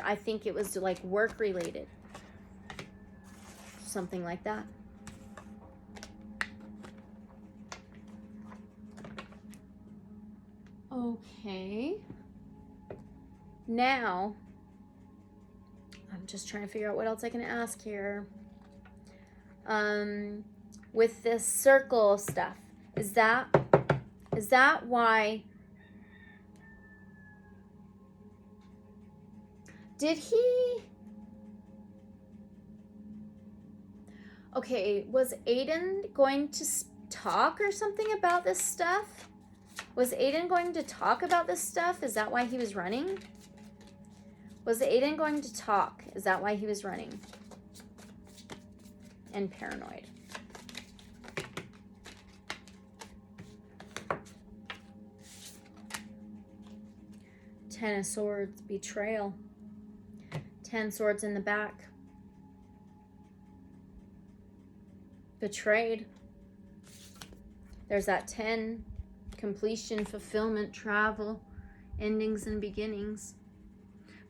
I think it was like work related. Something like that. Okay. Now, I'm just trying to figure out what else I can ask here. With this circle stuff, is that why? Did he? Okay, was Aidan going to talk or something about this stuff? Was Aidan going to talk about this stuff? Is that why he was running? Was Aidan going to talk? Is that why he was running? And paranoid. Ten of Swords, betrayal. 10 swords in the back. Betrayed. There's that 10. Completion, fulfillment, travel, endings and beginnings.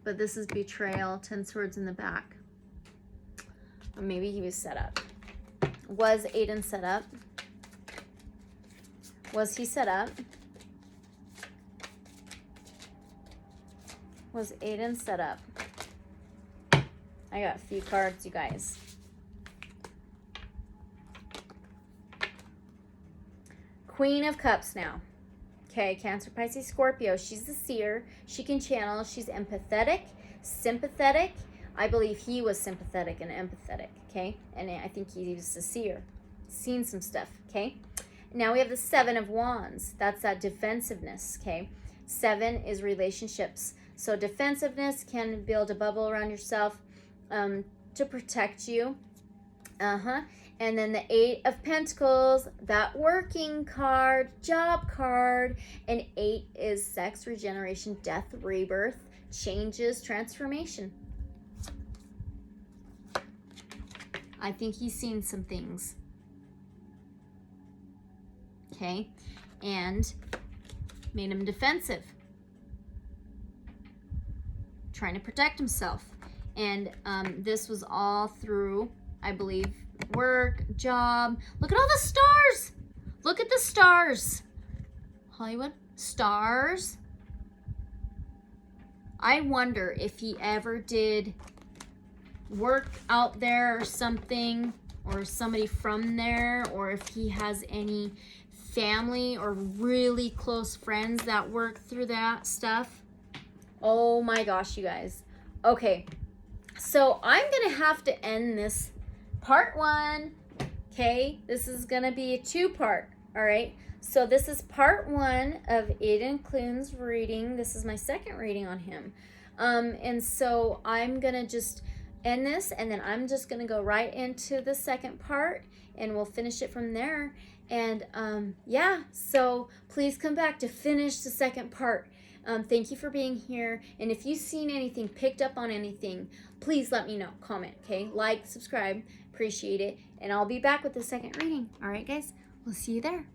But this is betrayal. 10 swords in the back. Or maybe he was set up. Was Aidan set up? Was he set up? Was Aidan set up? I got a few cards, you guys. Queen of Cups now. Okay, Cancer, Pisces, Scorpio. She's the seer. She can channel. She's empathetic, sympathetic. I believe he was sympathetic and empathetic, okay? And I think he was the seer. Seen some stuff, okay? Now we have the 7 of Wands. That's that defensiveness, okay? 7 is relationships. So defensiveness can build a bubble around yourself to protect you. And then the 8 of Pentacles, that working card, job card. And 8 is sex, regeneration, death, rebirth, changes, transformation. I think he's seen some things. Okay. And made him defensive. Trying to protect himself. And this was all through, I believe, work, job. Look at all the stars. Look at the stars. Hollywood, stars. I wonder if he ever did work out there or something, or somebody from there, or if he has any family or really close friends that work through that stuff. Oh my gosh, you guys. Okay, so I'm gonna have to end this part 1. Okay, this is gonna be a 2-part. All right, so this is part 1 of Aidan Clune's reading. This is my second reading on him, and so I'm gonna just end this, and then I'm just gonna go right into the second part, and we'll finish it from there. And yeah, so please come back to finish the second part. Thank you for being here. And if you've seen anything, picked up on anything, please let me know. Comment, okay? Like, subscribe. Appreciate it. And I'll be back with the second reading. All right, guys? We'll see you there.